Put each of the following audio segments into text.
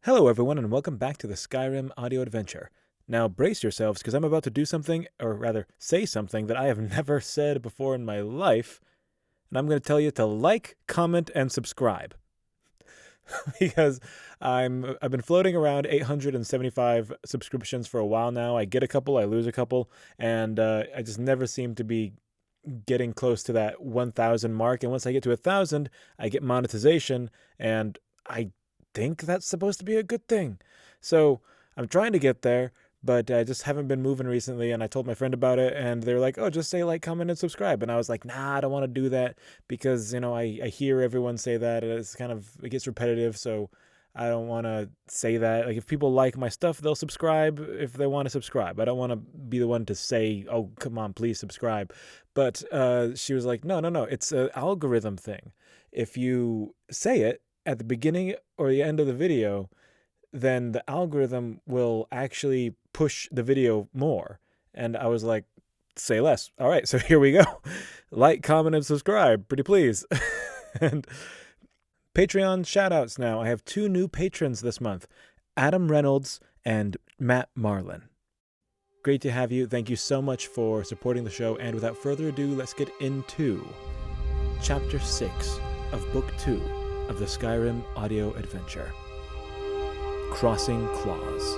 Hello everyone and welcome back to the Skyrim audio adventure. Now brace yourselves because I'm about to do something, or rather say something that I have never said before in my life, and I'm going to tell you to like, comment, and subscribe. Because I've been floating around 875 subscriptions for a while now. I get a couple, I lose a couple, and I just never seem to be getting close to that 1,000 mark, and once I get to 1,000, I get monetization, and I think that's supposed to be a good thing. So I'm trying to get there, but I just haven't been moving recently, and I told my friend about it, and they were like, oh, just say like, comment, and subscribe. And I was like, nah, I don't want to do that because, I hear everyone say that, and it gets repetitive, so I don't want to say that. Like, if people like my stuff, they'll subscribe if they want to subscribe. I don't want to be the one to say, oh, come on, please subscribe. But she was like, no, it's an algorithm thing. If you say it at the beginning or the end of the video, then the algorithm will actually push the video more. And I was like, say less. All right, so here we go. Like, comment, and subscribe. Pretty please. And Patreon shoutouts now. I have 2 new patrons this month, Adam Reynolds and Matt Marlin. Great to have you. Thank you so much for supporting the show. And without further ado, let's get into Chapter 6 of Book 2 of the Skyrim audio adventure, Crossing Claws.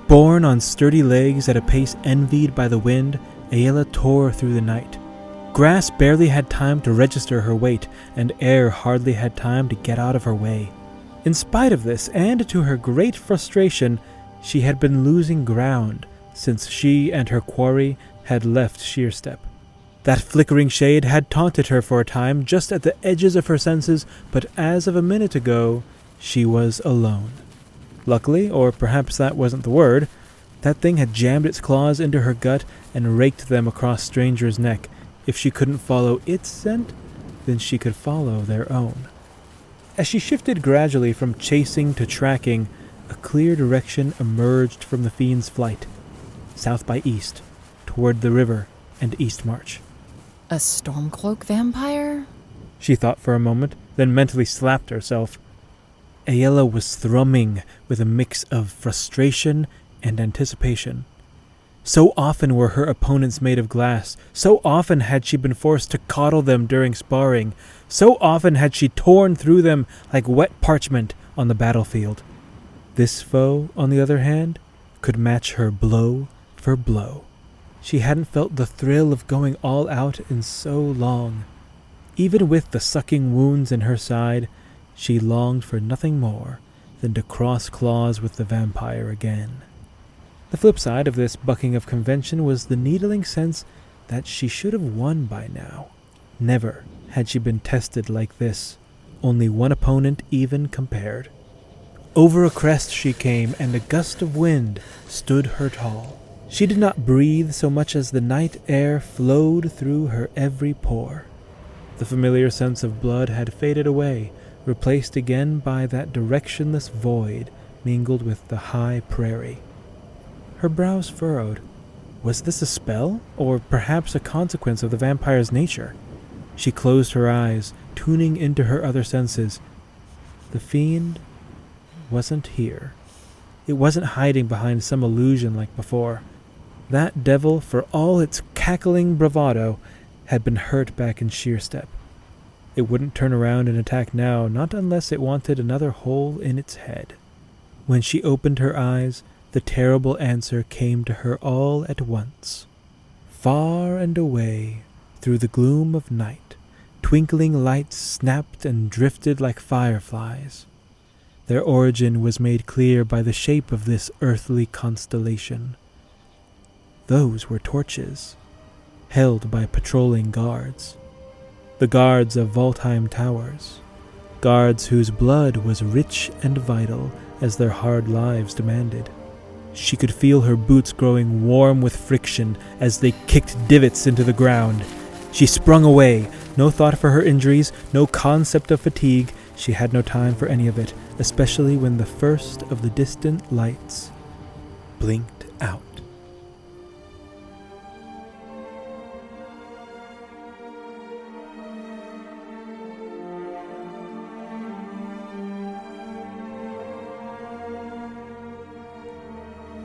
Borne on sturdy legs at a pace envied by the wind, Aela tore through the night. Grass barely had time to register her weight, and air hardly had time to get out of her way. In spite of this, and to her great frustration, she had been losing ground since she and her quarry had left Sheerstep. That flickering shade had taunted her for a time just at the edges of her senses, but as of a minute ago, she was alone. Luckily, or perhaps that wasn't the word, that thing had jammed its claws into her gut and raked them across Stranger's neck. If she couldn't follow its scent, then she could follow their own. As she shifted gradually from chasing to tracking, a clear direction emerged from the fiend's flight, south by east, toward the river and Eastmarch. A Stormcloak vampire? She thought for a moment, then mentally slapped herself. Aela was thrumming with a mix of frustration and anticipation. So often were her opponents made of glass, so often had she been forced to coddle them during sparring, so often had she torn through them like wet parchment on the battlefield. This foe, on the other hand, could match her blow for blow. She hadn't felt the thrill of going all out in so long. Even with the sucking wounds in her side, she longed for nothing more than to cross claws with the vampire again. The flip side of this bucking of convention was the needling sense that she should have won by now. Never had she been tested like this, only one opponent even compared. Over a crest she came, and a gust of wind stood her tall. She did not breathe so much as the night air flowed through her every pore. The familiar sense of blood had faded away, replaced again by that directionless void mingled with the high prairie. Her brows furrowed. Was this a spell, or perhaps a consequence of the vampire's nature? She closed her eyes, tuning into her other senses. The fiend wasn't here. It wasn't hiding behind some illusion like before. That devil, for all its cackling bravado, had been hurt back in Sheerstep. It wouldn't turn around and attack now, not unless it wanted another hole in its head. When she opened her eyes, the terrible answer came to her all at once. Far and away, through the gloom of night, twinkling lights snapped and drifted like fireflies. Their origin was made clear by the shape of this earthly constellation. Those were torches, held by patrolling guards. The guards of Valtheim Towers, guards whose blood was rich and vital as their hard lives demanded. She could feel her boots growing warm with friction as they kicked divots into the ground. She sprung away, no thought for her injuries, no concept of fatigue. She had no time for any of it, especially when the first of the distant lights blinked out.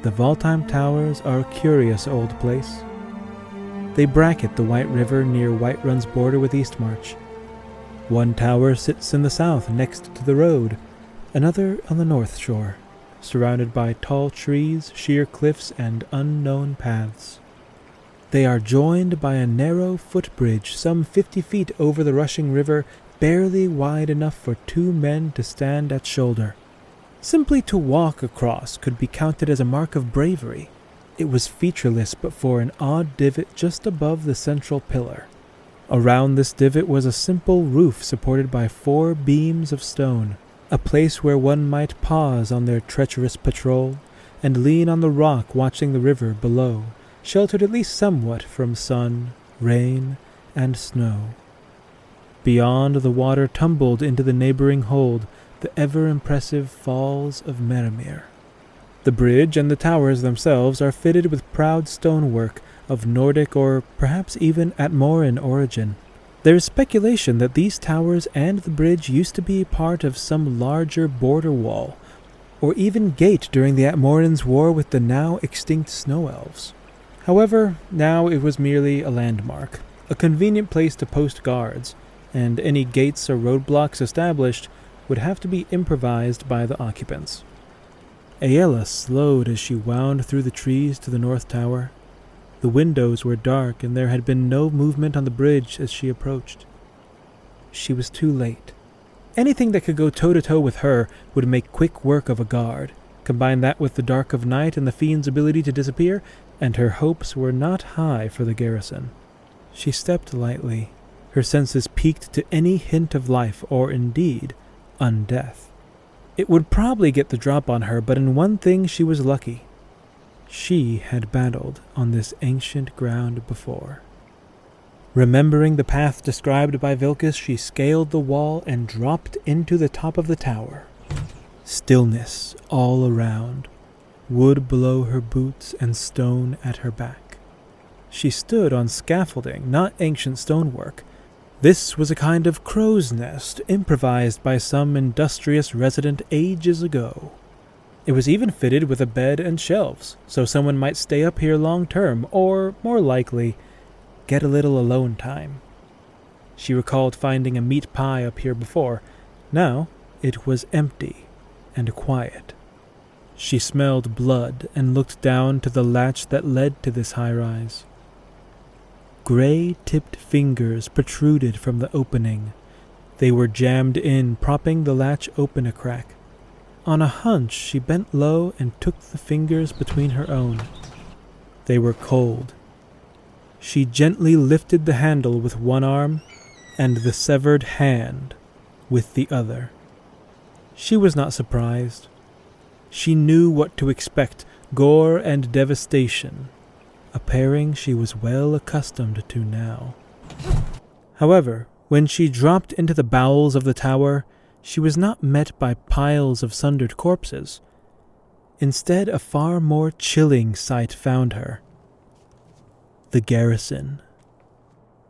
The Valtheim Towers are a curious old place. They bracket the White River near Whiterun's border with Eastmarch. One tower sits in the south next to the road, another on the north shore, surrounded by tall trees, sheer cliffs, and unknown paths. They are joined by a narrow footbridge some 50 feet over the rushing river, barely wide enough for 2 men to stand at shoulder. Simply to walk across could be counted as a mark of bravery. It was featureless but for an odd divot just above the central pillar. Around this divot was a simple roof supported by 4 beams of stone, a place where one might pause on their treacherous patrol and lean on the rock watching the river below, sheltered at least somewhat from sun, rain, and snow. Beyond, the water tumbled into the neighboring hold, the ever-impressive Falls of Merimir. The bridge and the towers themselves are fitted with proud stonework of Nordic or perhaps even Atmoran origin. There is speculation that these towers and the bridge used to be part of some larger border wall, or even gate during the Atmorans' war with the now extinct snow elves. However, now it was merely a landmark, a convenient place to post guards, and any gates or roadblocks established would have to be improvised by the occupants. Aela slowed as she wound through the trees to the north tower. The windows were dark, and there had been no movement on the bridge as she approached. She was too late. Anything that could go toe-to-toe with her would make quick work of a guard. Combine that with the dark of night and the fiend's ability to disappear, and her hopes were not high for the garrison. She stepped lightly, her senses peaked to any hint of life, or indeed, undeath. It would probably get the drop on her, but in one thing she was lucky. She had battled on this ancient ground before. Remembering the path described by Vilcus, she scaled the wall and dropped into the top of the tower. Stillness all around, wood below her boots and stone at her back. She stood on scaffolding, not ancient stonework. This was a kind of crow's nest improvised by some industrious resident ages ago. It was even fitted with a bed and shelves, so someone might stay up here long term, or, more likely, get a little alone time. She recalled finding a meat pie up here before. Now it was empty and quiet. She smelled blood and looked down to the latch that led to this high-rise. Gray-tipped fingers protruded from the opening. They were jammed in, propping the latch open a crack. On a hunch, she bent low and took the fingers between her own. They were cold. She gently lifted the handle with one arm and the severed hand with the other. She was not surprised. She knew what to expect, gore and devastation, a pairing she was well accustomed to now. However, when she dropped into the bowels of the tower, she was not met by piles of sundered corpses. Instead, a far more chilling sight found her. The garrison.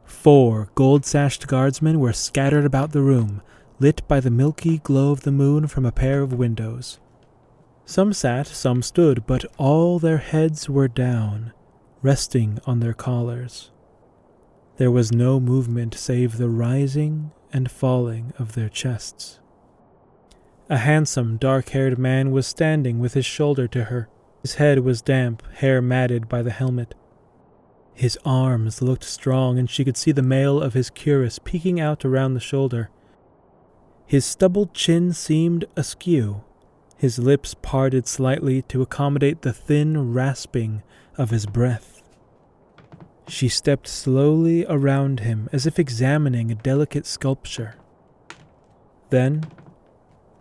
4 gold-sashed guardsmen were scattered about the room, lit by the milky glow of the moon from a pair of windows. Some sat, some stood, but all their heads were down, resting on their collars. There was no movement save the rising and falling of their chests. A handsome, dark-haired man was standing with his shoulder to her. His head was damp, hair matted by the helmet. His arms looked strong, and she could see the mail of his cuirass peeking out around the shoulder. His stubbled chin seemed askew, His lips parted slightly to accommodate the thin rasping of his breath. She stepped slowly around him as if examining a delicate sculpture. Then,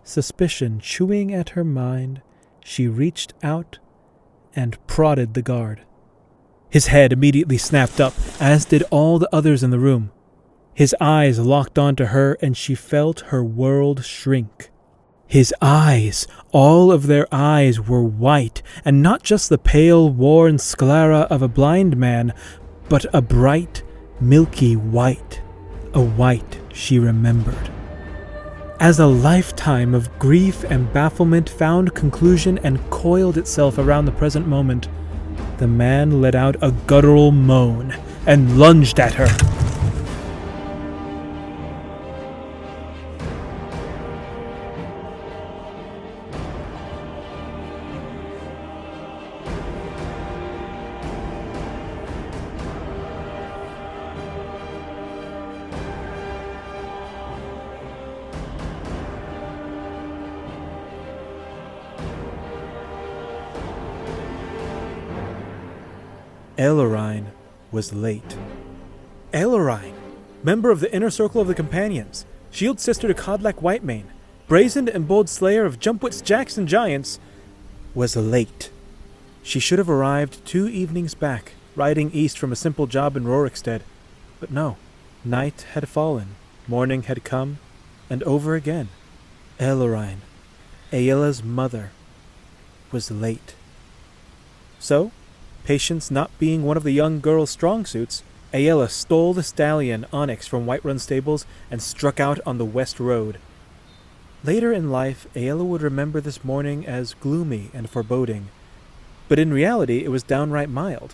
suspicion chewing at her mind, she reached out and prodded the guard. His head immediately snapped up, as did all the others in the room. His eyes locked onto her, and she felt her world shrink. His eyes, all of their eyes, were white, and not just the pale, worn sclera of a blind man, but a bright, milky white, a white she remembered. As a lifetime of grief and bafflement found conclusion and coiled itself around the present moment, the man let out a guttural moan and lunged at her. Aelerine was late. Aelerine, member of the Inner Circle of the Companions, shield sister to Codlac Whitemane, brazened and bold slayer of Jumpwit's Jacks and Giants, was late. She should have arrived 2 evenings back, riding east from a simple job in Rorikstead. But no, night had fallen, morning had come, and over again. Aelerine, Aela's mother, was late. So, patience not being one of the young girl's strong suits, Aela stole the stallion Onyx from Whiterun stables and struck out on the west road. Later in life, Aela would remember this morning as gloomy and foreboding, but in reality it was downright mild.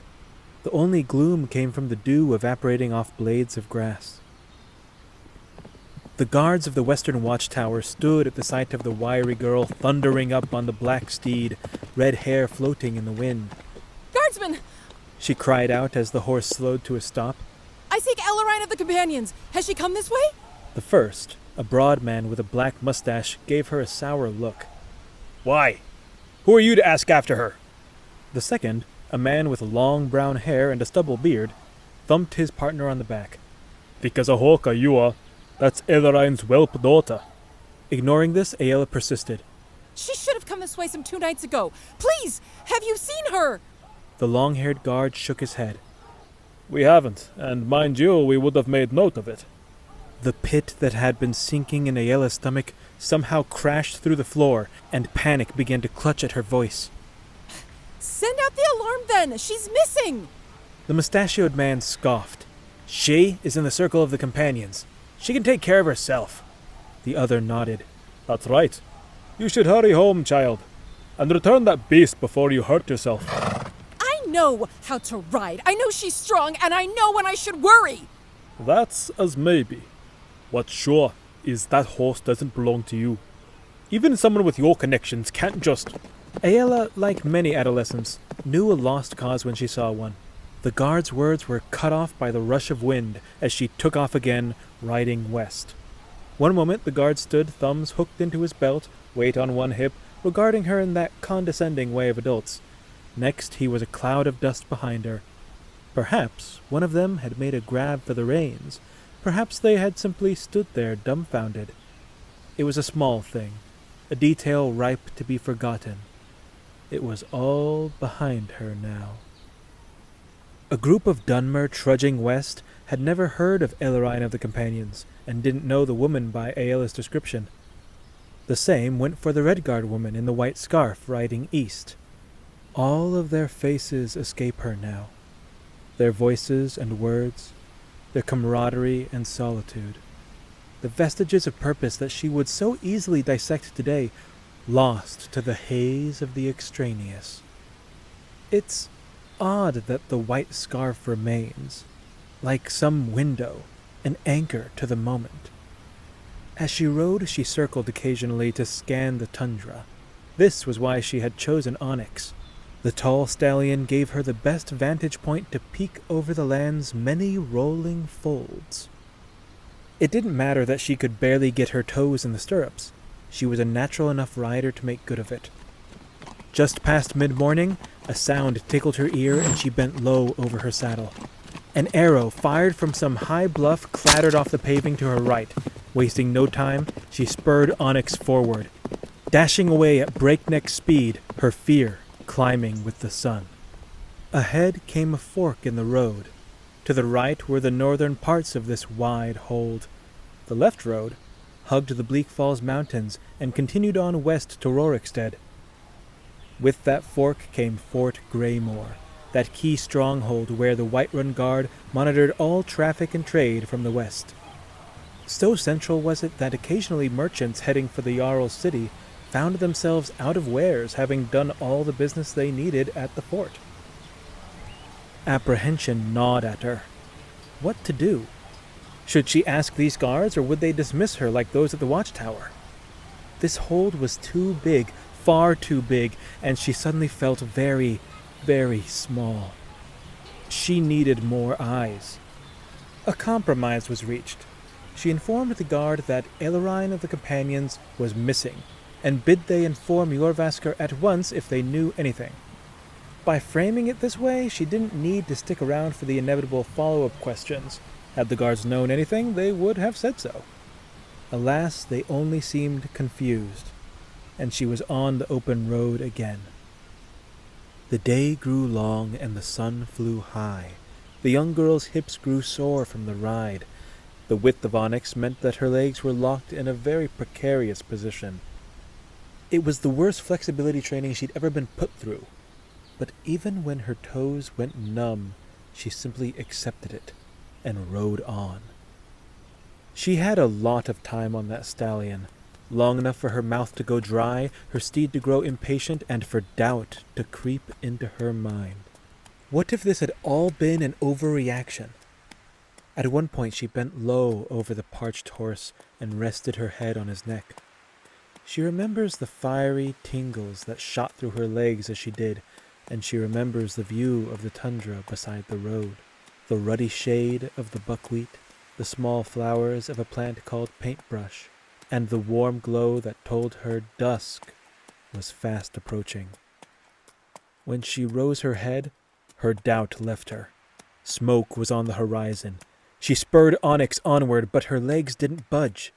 The only gloom came from the dew evaporating off blades of grass. The guards of the western watchtower stood at the sight of the wiry girl thundering up on the black steed, red hair floating in the wind. Guardsman! She cried out as the horse slowed to a stop. I seek Aelerine of the Companions. Has she come this way? The first, a broad man with a black mustache, gave her a sour look. Why? Who are you to ask after her? The second, a man with long brown hair and a stubble beard, thumped his partner on the back. Because a hawker you are. That's Aelerine's whelp daughter. Ignoring this, Aela persisted. She should have come this way some 2 nights ago. Please, have you seen her? The long-haired guard shook his head. We haven't, and mind you, we would have made note of it. The pit that had been sinking in Aela's stomach somehow crashed through the floor, and panic began to clutch at her voice. Send out the alarm then! She's missing! The mustachioed man scoffed. She is in the circle of the companions. She can take care of herself. The other nodded. That's right. You should hurry home, child, and return that beast before you hurt yourself. I know how to ride. I know she's strong, and I know when I should worry. That's as maybe. What's sure is that horse doesn't belong to you. Even someone with your connections can't just... Aela, like many adolescents, knew a lost cause when she saw one. The guard's words were cut off by the rush of wind as she took off again, riding west. One moment the guard stood, thumbs hooked into his belt, weight on one hip, regarding her in that condescending way of adults. Next, he was a cloud of dust behind her. Perhaps one of them had made a grab for the reins. Perhaps they had simply stood there dumbfounded. It was a small thing, a detail ripe to be forgotten. It was all behind her now. A group of Dunmer trudging west had never heard of Aelerine of the Companions, and didn't know the woman by Aela's description. The same went for the Redgaurd woman in the white scarf riding east. All of their faces escape her now, their voices and words, their camaraderie and solitude. The vestiges of purpose that she would so easily dissect today, lost to the haze of the extraneous. It's odd that the white scarf remains, like some window, an anchor to the moment. As she rode, she circled occasionally to scan the tundra. This was why she had chosen Onyx. The tall stallion gave her the best vantage point to peek over the land's many rolling folds. It didn't matter that she could barely get her toes in the stirrups. She was a natural enough rider to make good of it. Just past mid-morning, a sound tickled her ear and she bent low over her saddle. An arrow fired from some high bluff clattered off the paving to her right. Wasting no time, she spurred Onyx forward, dashing away at breakneck speed, her fear climbing with the sun. Ahead came a fork in the road. To the right were the northern parts of this wide hold. The left road hugged the Bleak Falls Mountains and continued on west to Rorikstead. With that fork came Fort Greymore, that key stronghold where the Whiterun Guard monitored all traffic and trade from the west. So central was it that occasionally merchants heading for the Jarl's city found themselves out of wares, having done all the business they needed at the fort. Apprehension gnawed at her. What to do? Should she ask these guards, or would they dismiss her like those at the watchtower? This hold was too big, far too big, and she suddenly felt very, very small. She needed more eyes. A compromise was reached. She informed the guard that Aelerine of the Companions was missing, and bid they inform Jorvaskr at once if they knew anything. By framing it this way, she didn't need to stick around for the inevitable follow-up questions. Had the guards known anything, they would have said so. Alas, they only seemed confused, and she was on the open road again. The day grew long and the sun flew high. The young girl's hips grew sore from the ride. The width of Onyx meant that her legs were locked in a very precarious position. It was the worst flexibility training she'd ever been put through. But even when her toes went numb, she simply accepted it and rode on. She had a lot of time on that stallion, long enough for her mouth to go dry, her steed to grow impatient, and for doubt to creep into her mind. What if this had all been an overreaction? At one point she bent low over the parched horse and rested her head on his neck. She remembers the fiery tingles that shot through her legs as she did, and she remembers the view of the tundra beside the road, the ruddy shade of the buckwheat, the small flowers of a plant called paintbrush, and the warm glow that told her dusk was fast approaching. When she rose her head, her doubt left her. Smoke was on the horizon. She spurred Onyx onward, but her legs didn't budge.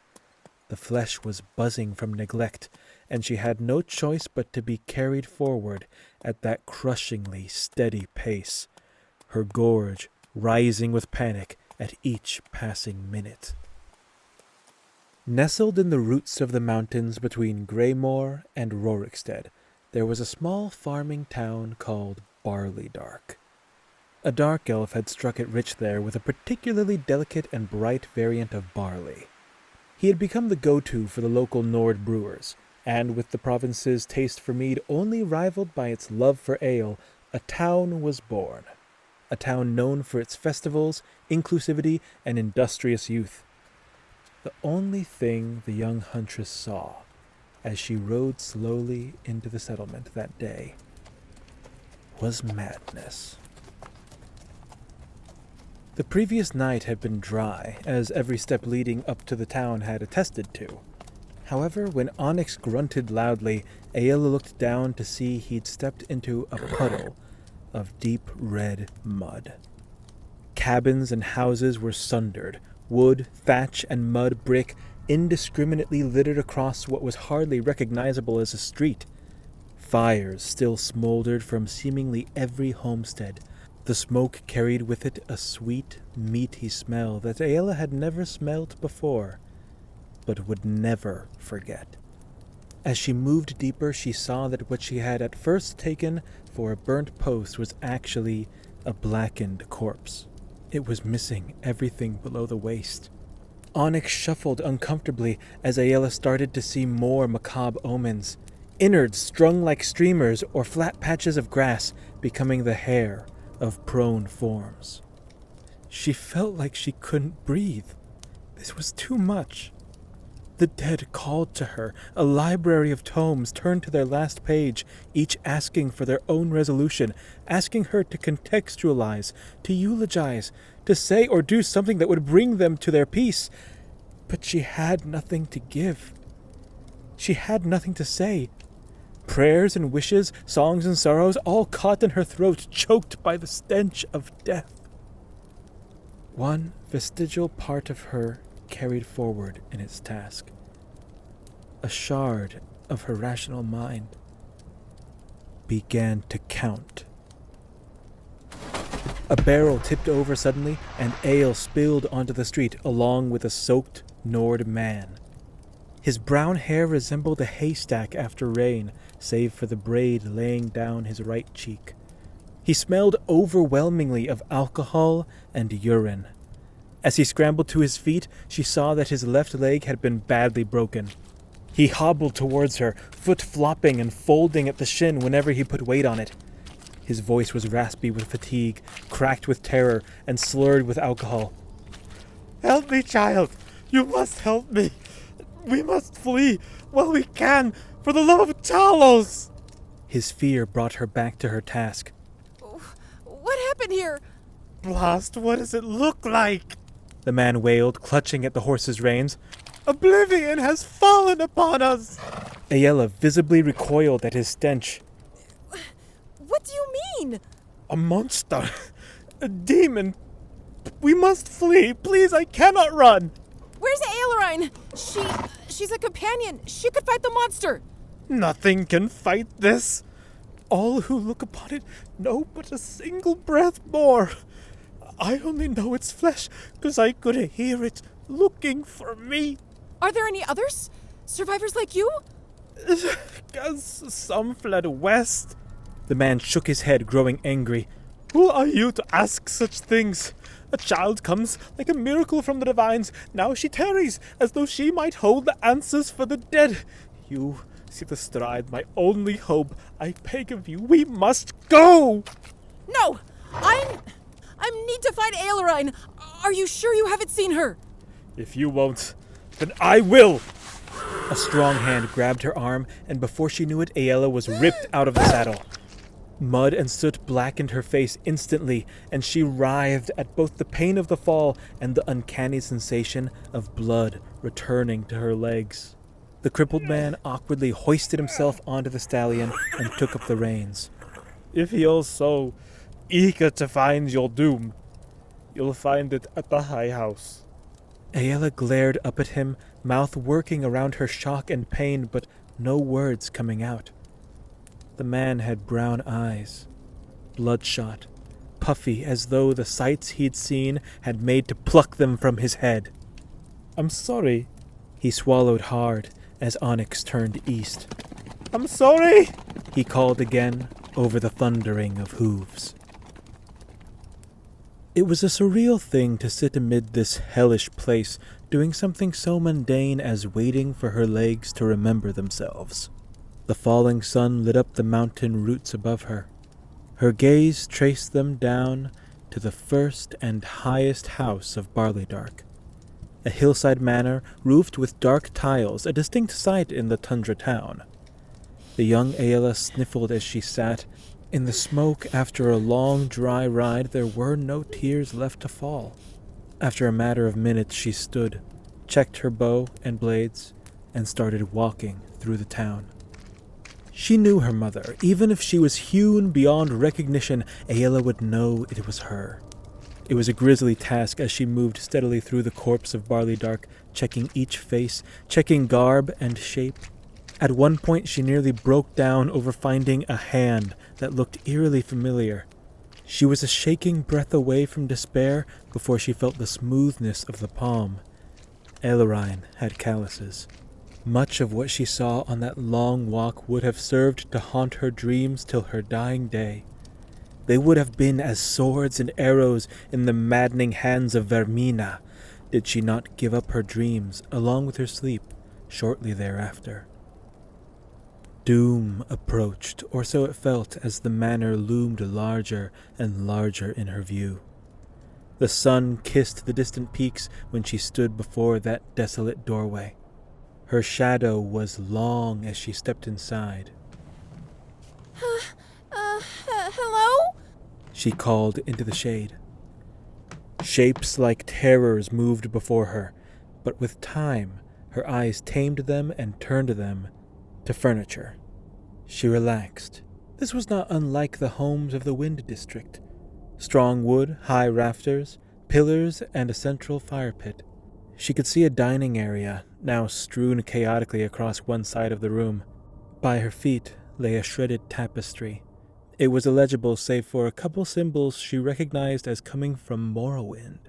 The flesh was buzzing from neglect, and she had no choice but to be carried forward at that crushingly steady pace, her gorge rising with panic at each passing minute. Nestled in the roots of the mountains between Greymore and Rorikstead, there was a small farming town called Barleydark. A dark elf had struck it rich there with a particularly delicate and bright variant of barley. He had become the go-to for the local Nord brewers, and with the province's taste for mead only rivaled by its love for ale, a town was born. A town known for its festivals, inclusivity, and industrious youth. The only thing the young huntress saw, as she rode slowly into the settlement that day, was madness. The previous night had been dry, as every step leading up to the town had attested to. However, when Onyx grunted loudly, Aela looked down to see he'd stepped into a puddle of deep red mud. Cabins and houses were sundered, wood, thatch, and mud brick indiscriminately littered across what was hardly recognizable as a street. Fires still smoldered from seemingly every homestead. The smoke carried with it a sweet, meaty smell that Aela had never smelled before, but would never forget. As she moved deeper, she saw that what she had at first taken for a burnt post was actually a blackened corpse. It was missing everything below the waist. Onyx shuffled uncomfortably as Aela started to see more macabre omens, innards strung like streamers or flat patches of grass becoming the hair of prone forms. She felt like she couldn't breathe. This was too much. The dead called to her. A library of tomes turned to their last page, each asking for their own resolution, asking her to contextualize, to eulogize, to say or do something that would bring them to their peace. But she had nothing to give. She had nothing to say. Prayers and wishes, songs and sorrows, all caught in her throat, choked by the stench of death. One vestigial part of her carried forward in its task. A shard of her rational mind began to count. A barrel tipped over suddenly, and ale spilled onto the street along with a soaked Nord man. His brown hair resembled a haystack after rain, save for the braid laying down his right cheek. He smelled overwhelmingly of alcohol and urine. As he scrambled to his feet, she saw that his left leg had been badly broken. He hobbled towards her, foot flopping and folding at the shin whenever he put weight on it. His voice was raspy with fatigue, cracked with terror, and slurred with alcohol. Help me, child! You must help me! We must flee while we can, for the love of Talos! His fear brought her back to her task. What happened here? Blast, what does it look like? The man wailed, clutching at the horse's reins. Oblivion has fallen upon us! Aela visibly recoiled at his stench. What do you mean? A monster! A demon! We must flee! Please, I cannot run! Where's Aelerine? She's a companion. She could fight the monster. Nothing can fight this. All who look upon it know but a single breath more. I only know its flesh because I could hear it looking for me. Are there any others? Survivors like you? Some fled west. The man shook his head, growing angry. Who are you to ask such things? A child comes like a miracle from the divines. Now she tarries, as though she might hold the answers for the dead. You sit astride my only hope. I beg of you, we must go! No! I need to find Aelerine. Are you sure you haven't seen her? If you won't, then I will! A strong hand grabbed her arm, and before she knew it, Aela was ripped out of the saddle. Mud and soot blackened her face instantly, and she writhed at both the pain of the fall and the uncanny sensation of blood returning to her legs. The crippled man awkwardly hoisted himself onto the stallion and took up the reins. If you're so eager to find your doom, you'll find it at the High House. Aela glared up at him, mouth working around her shock and pain, but no words coming out. The man had brown eyes, bloodshot, puffy as though the sights he'd seen had made to pluck them from his head. I'm sorry. He swallowed hard as Onyx turned east. I'm sorry, he called again over the thundering of hooves. It was a surreal thing to sit amid this hellish place, doing something so mundane as waiting for her legs to remember themselves. The falling sun lit up the mountain roots above her. Her gaze traced them down to the first and highest house of Barleydark. A hillside manor roofed with dark tiles, a distinct sight in the tundra town. The young Aela sniffled as she sat. In the smoke, after a long, dry ride, there were no tears left to fall. After a matter of minutes, she stood, checked her bow and blades, and started walking through the town. She knew her mother. Even if she was hewn beyond recognition, Aela would know it was her. It was a grisly task as she moved steadily through the corpse of Barleydark, checking each face, checking garb and shape. At one point she nearly broke down over finding a hand that looked eerily familiar. She was a shaking breath away from despair before she felt the smoothness of the palm. Aelerine had calluses. Much of what she saw on that long walk would have served to haunt her dreams till her dying day. They would have been as swords and arrows in the maddening hands of Vermina, did she not give up her dreams along with her sleep shortly thereafter. Doom approached, or so it felt as the manor loomed larger and larger in her view. The sun kissed the distant peaks when she stood before that desolate doorway. Her shadow was long as she stepped inside. Hello? She called into the shade. Shapes like terrors moved before her, but with time, Her eyes tamed them and turned them to furniture. She relaxed. This was not unlike the homes of the Wind District. Strong wood, high rafters, pillars, and a central fire pit. She could see a dining area, now strewn chaotically across one side of the room. By her feet lay a shredded tapestry. It was illegible save for a couple symbols she recognized as coming from Morrowind.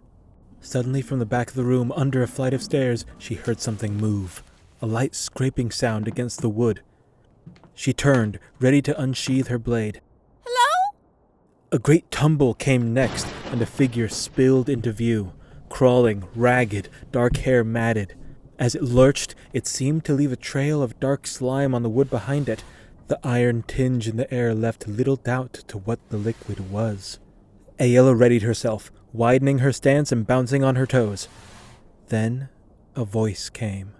Suddenly from the back of the room, under a flight of stairs, she heard something move, a light scraping sound against the wood. She turned, ready to unsheath her blade. Hello? A great tumble came next, and a figure spilled into view, crawling, ragged, dark hair matted. As it lurched, it seemed to leave a trail of dark slime on the wood behind it. The iron tinge in the air left little doubt to what the liquid was. Aela readied herself, widening her stance and bouncing on her toes. Then a voice came.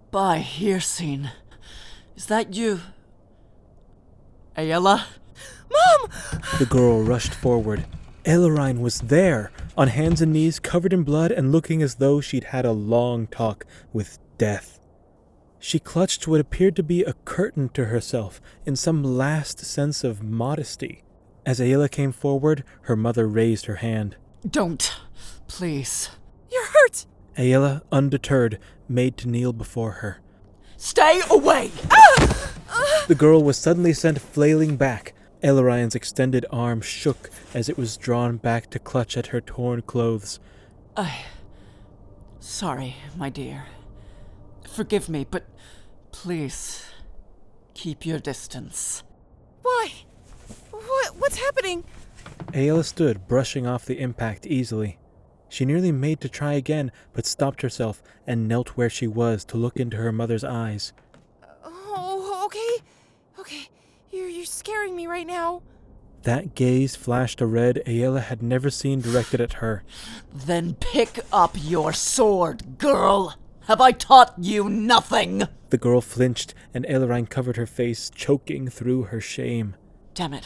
By Hircine, is that you? Aela? Mom! The girl rushed forward. Aelerine was there, on hands and knees, covered in blood and looking as though she'd had a long talk with death. She clutched what appeared to be a curtain to herself in some last sense of modesty. As Aela came forward, her mother raised her hand. Don't, please. You're hurt! Aela, undeterred, made to kneel before her. Stay away! The girl was suddenly sent flailing back. Aelerine's extended arm shook as it was drawn back to clutch at her torn clothes. Sorry, my dear. Forgive me, but please, keep your distance. Why? What's happening? Aela stood, brushing off the impact easily. She nearly made to try again, but stopped herself and knelt where she was to look into her mother's eyes. Oh, okay. Okay, you're scaring me right now. That gaze flashed a red Aela had never seen directed at her. Then pick up your sword, girl! Have I taught you nothing? The girl flinched, and Aelerine covered her face, choking through her shame. Damn it.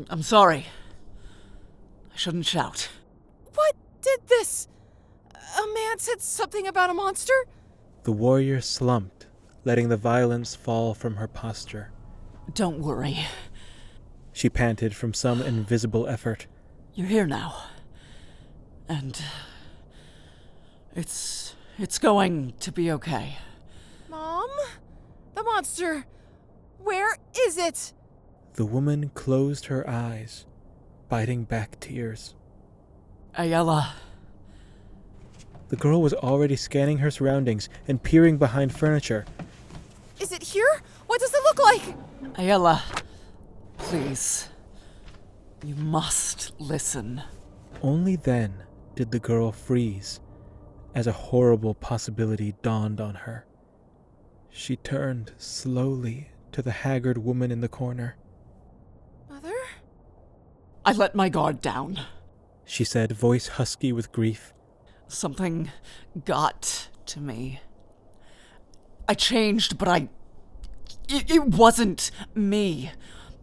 I'm sorry. I shouldn't shout. What did this? A man said something about a monster? The warrior slumped, letting the violence fall from her posture. Don't worry. She panted from some invisible effort. You're here now. And it's going to be okay. Mom? The monster. Where is it? The woman closed her eyes, biting back tears. Aela. The girl was already scanning her surroundings and peering behind furniture. Is it here? What does it look like? Aela. Please. You must listen. Only then did the girl freeze, as a horrible possibility dawned on her. She turned slowly to the haggard woman in the corner. Mother? I let my guard down. She said, voice husky with grief. Something got to me. I changed, but it wasn't me.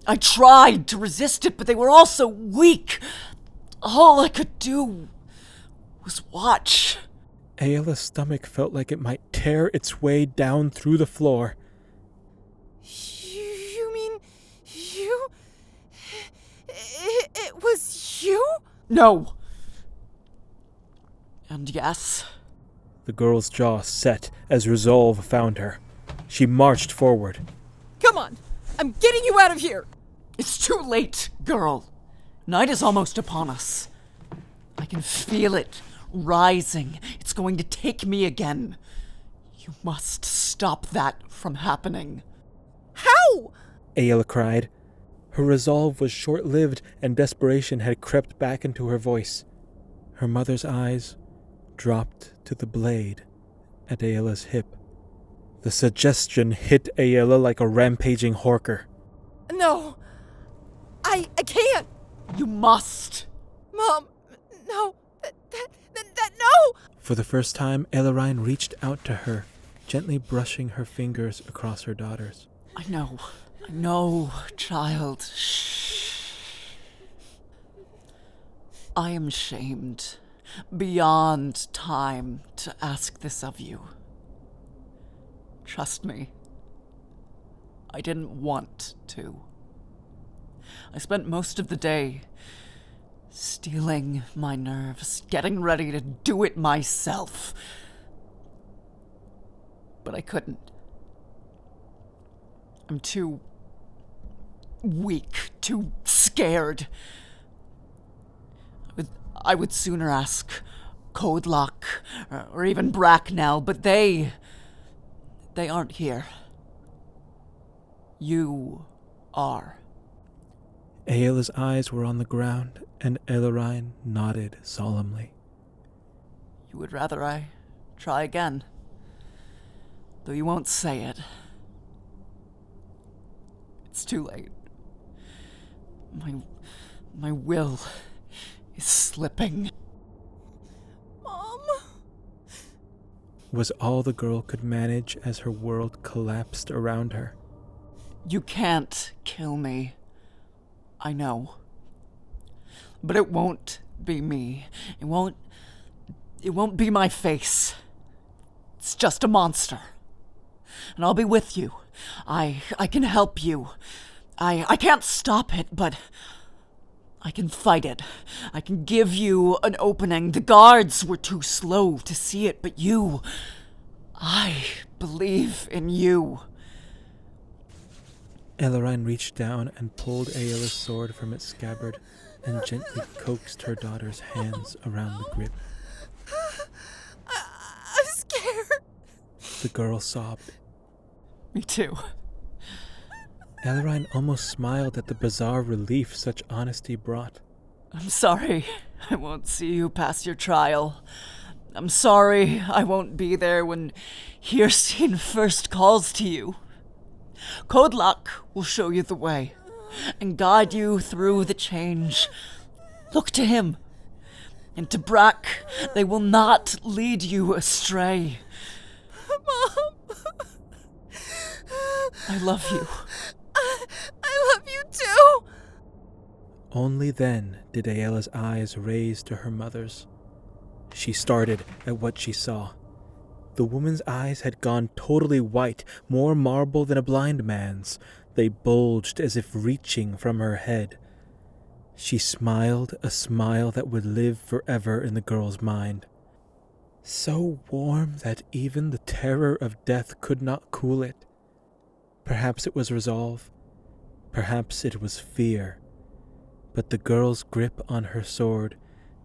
I tried to resist it, but they were all so weak. All I could do was watch. Aela's stomach felt like it might tear its way down through the floor. You mean you? It was you? No. And yes. The girl's jaw set as resolve found her. She marched forward. Come on! I'm getting you out of here! It's too late, girl. Night is almost upon us. I can feel it rising. It's going to take me again. You must stop that from happening. How? Aela cried. Her resolve was short-lived, and desperation had crept back into her voice. Her mother's eyes dropped to the blade at Aela's hip. The suggestion hit Aela like a rampaging horker. No. I can't. You must. Mom, no. That no! For the first time, Aelerine reached out to her, gently brushing her fingers across her daughter's. I know, child. Shh. I am shamed. beyond time to ask this of you. Trust me, I didn't want to. I spent most of the day steeling my nerves, getting ready to do it myself. But I couldn't. I'm too weak, too scared. I would sooner ask Codelock or even Bracknell, but they aren't here. You are. Aela's eyes were on the ground, and Aelerine nodded solemnly. You would rather I try again, though you won't say it. It's too late. My will is slipping. Mom? Was all the girl could manage as her world collapsed around her. You can't kill me. I know. But it won't be me. It won't be my face. It's just a monster. And I'll be with you. I can help you. I can't stop it, but I can fight it. I can give you an opening. The guards were too slow to see it, but I believe in you. Aelerine reached down and pulled Aela's sword from its scabbard and gently coaxed her daughter's hands around the grip. I'm scared. The girl sobbed. Me too. Aelerine almost smiled at the bizarre relief such honesty brought. I'm sorry I won't see you pass your trial. I'm sorry I won't be there when Hircine first calls to you. Codelock will show you the way and guide you through the change. Look to him. And to Brack, they will not lead you astray. Mom! I love you. I love you too! Only then did Aela's eyes raise to her mother's. She started at what she saw. The woman's eyes had gone totally white, more marble than a blind man's. They bulged as if reaching from her head. She smiled a smile that would live forever in the girl's mind. So warm that even the terror of death could not cool it. Perhaps it was resolve. Perhaps it was fear. But the girl's grip on her sword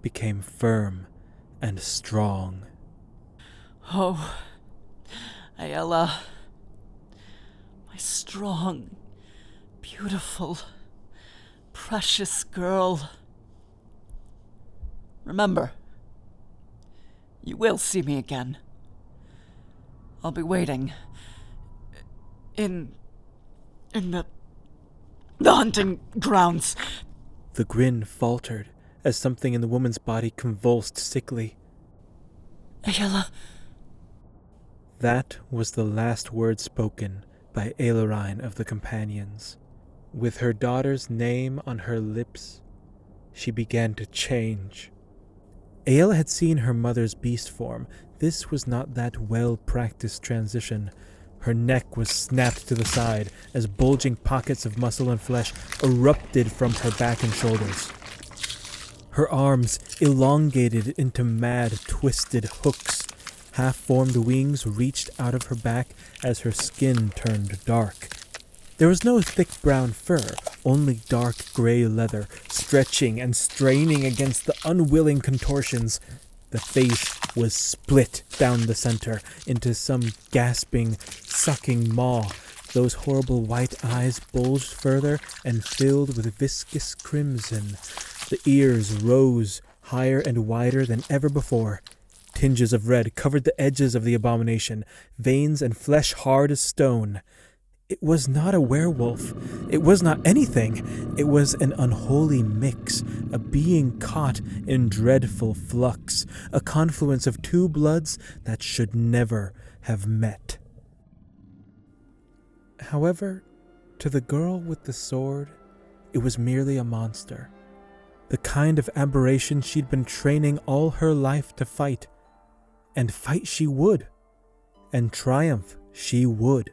became firm and strong. Oh, Aela, my strong, beautiful, precious girl. Remember, you will see me again. I'll be waiting in the hunting grounds. The grin faltered as something in the woman's body convulsed sickly. Aela. That was the last word spoken by Aelerine of the Companions. With her daughter's name on her lips, she began to change. Aela had seen her mother's beast form. This was not that well-practiced transition. Her neck was snapped to the side as bulging pockets of muscle and flesh erupted from her back and shoulders. Her arms elongated into mad, twisted hooks. Half-formed wings reached out of her back as her skin turned dark. There was no thick brown fur, only dark gray leather, stretching and straining against the unwilling contortions. The face was split down the center into some gasping, sucking maw. Those horrible white eyes bulged further and filled with viscous crimson. The ears rose higher and wider than ever before. Tinges of red covered the edges of the abomination, veins and flesh hard as stone. It was not a werewolf. It was not anything. It was an unholy mix, a being caught in dreadful flux, a confluence of two bloods that should never have met. However, to the girl with the sword, it was merely a monster. The kind of aberration she'd been training all her life to fight. And fight she would. And triumph she would.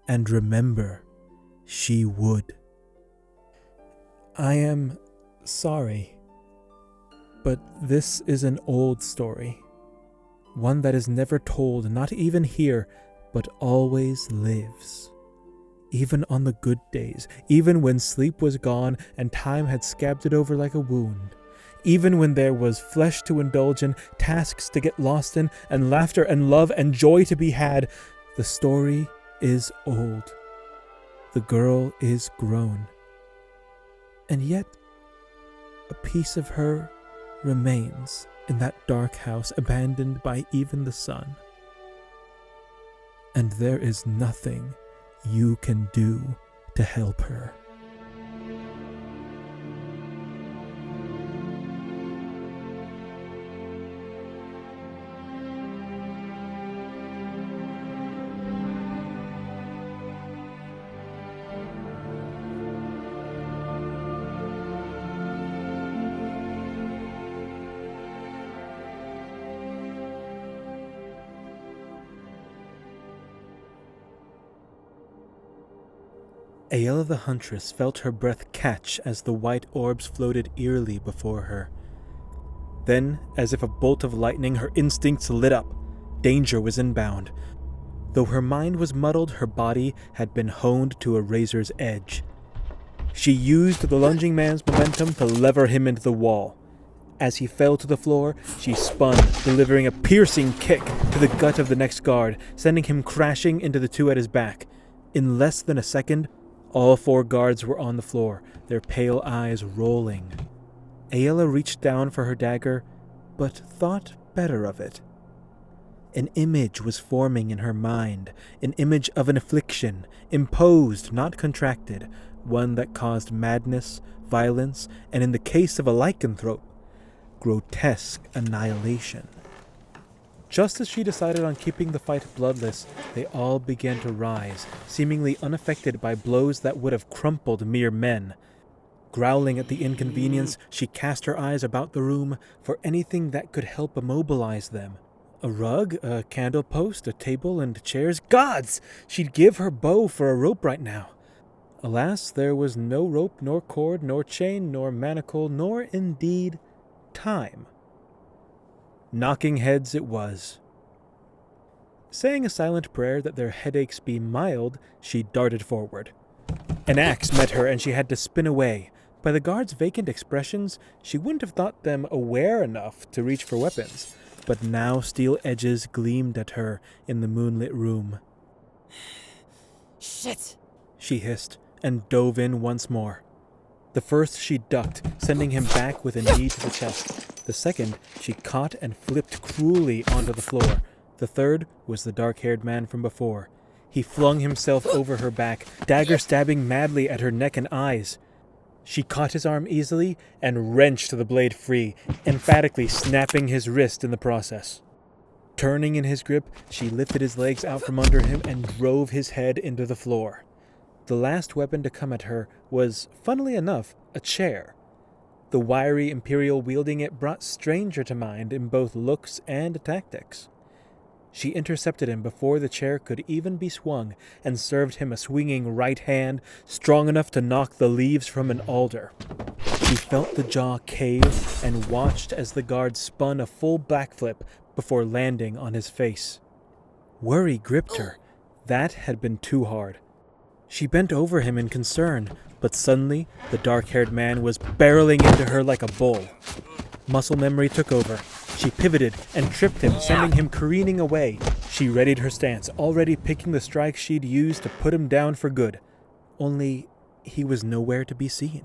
And remember, she would. I am sorry, but this is an old story. One that is never told, not even here, but always lives. Even on the good days, even when sleep was gone and time had scabbed it over like a wound, even when there was flesh to indulge in, tasks to get lost in, and laughter and love and joy to be had, the story is old. The girl is grown. And yet, a piece of her remains in that dark house abandoned by even the sun. And there is nothing you can do to help her. Aela the huntress felt her breath catch as the white orbs floated eerily before her. Then, as if a bolt of lightning, her instincts lit up. Danger was inbound. Though her mind was muddled, her body had been honed to a razor's edge. She used the lunging man's momentum to lever him into the wall. As he fell to the floor, she spun, delivering a piercing kick to the gut of the next guard, sending him crashing into the two at his back. In less than a second, all 4 guards were on the floor, their pale eyes rolling. Aela reached down for her dagger, but thought better of it. An image was forming in her mind, an image of an affliction, imposed, not contracted, one that caused madness, violence, and in the case of a lycanthrope, grotesque annihilation. Just as she decided on keeping the fight bloodless, they all began to rise, seemingly unaffected by blows that would have crumpled mere men. Growling at the inconvenience, she cast her eyes about the room for anything that could help immobilize them. A rug, a candle post, a table, and chairs. Gods! She'd give her bow for a rope right now. Alas, there was no rope, nor cord, nor chain, nor manacle, nor indeed time. Knocking heads it was. Saying a silent prayer that their headaches be mild, she darted forward. An axe met her and she had to spin away. By the guards' vacant expressions, she wouldn't have thought them aware enough to reach for weapons, but now steel edges gleamed at her in the moonlit room. Shit! She hissed and dove in once more. The first she ducked, sending him back with a knee to the chest. The second she caught and flipped cruelly onto the floor. The third was the dark-haired man from before. He flung himself over her back, dagger stabbing madly at her neck and eyes. She caught his arm easily and wrenched the blade free, emphatically snapping his wrist in the process. Turning in his grip, she lifted his legs out from under him and drove his head into the floor. The last weapon to come at her was, funnily enough, a chair. The wiry Imperial wielding it brought stranger to mind in both looks and tactics. She intercepted him before the chair could even be swung and served him a swinging right hand strong enough to knock the leaves from an alder. She felt the jaw cave and watched as the guard spun a full backflip before landing on his face. Worry gripped her. That had been too hard. She bent over him in concern, but suddenly the dark-haired man was barreling into her like a bull. Muscle memory took over. She pivoted and tripped him, sending him careening away. She readied her stance, already picking the strike she'd use to put him down for good. Only he was nowhere to be seen.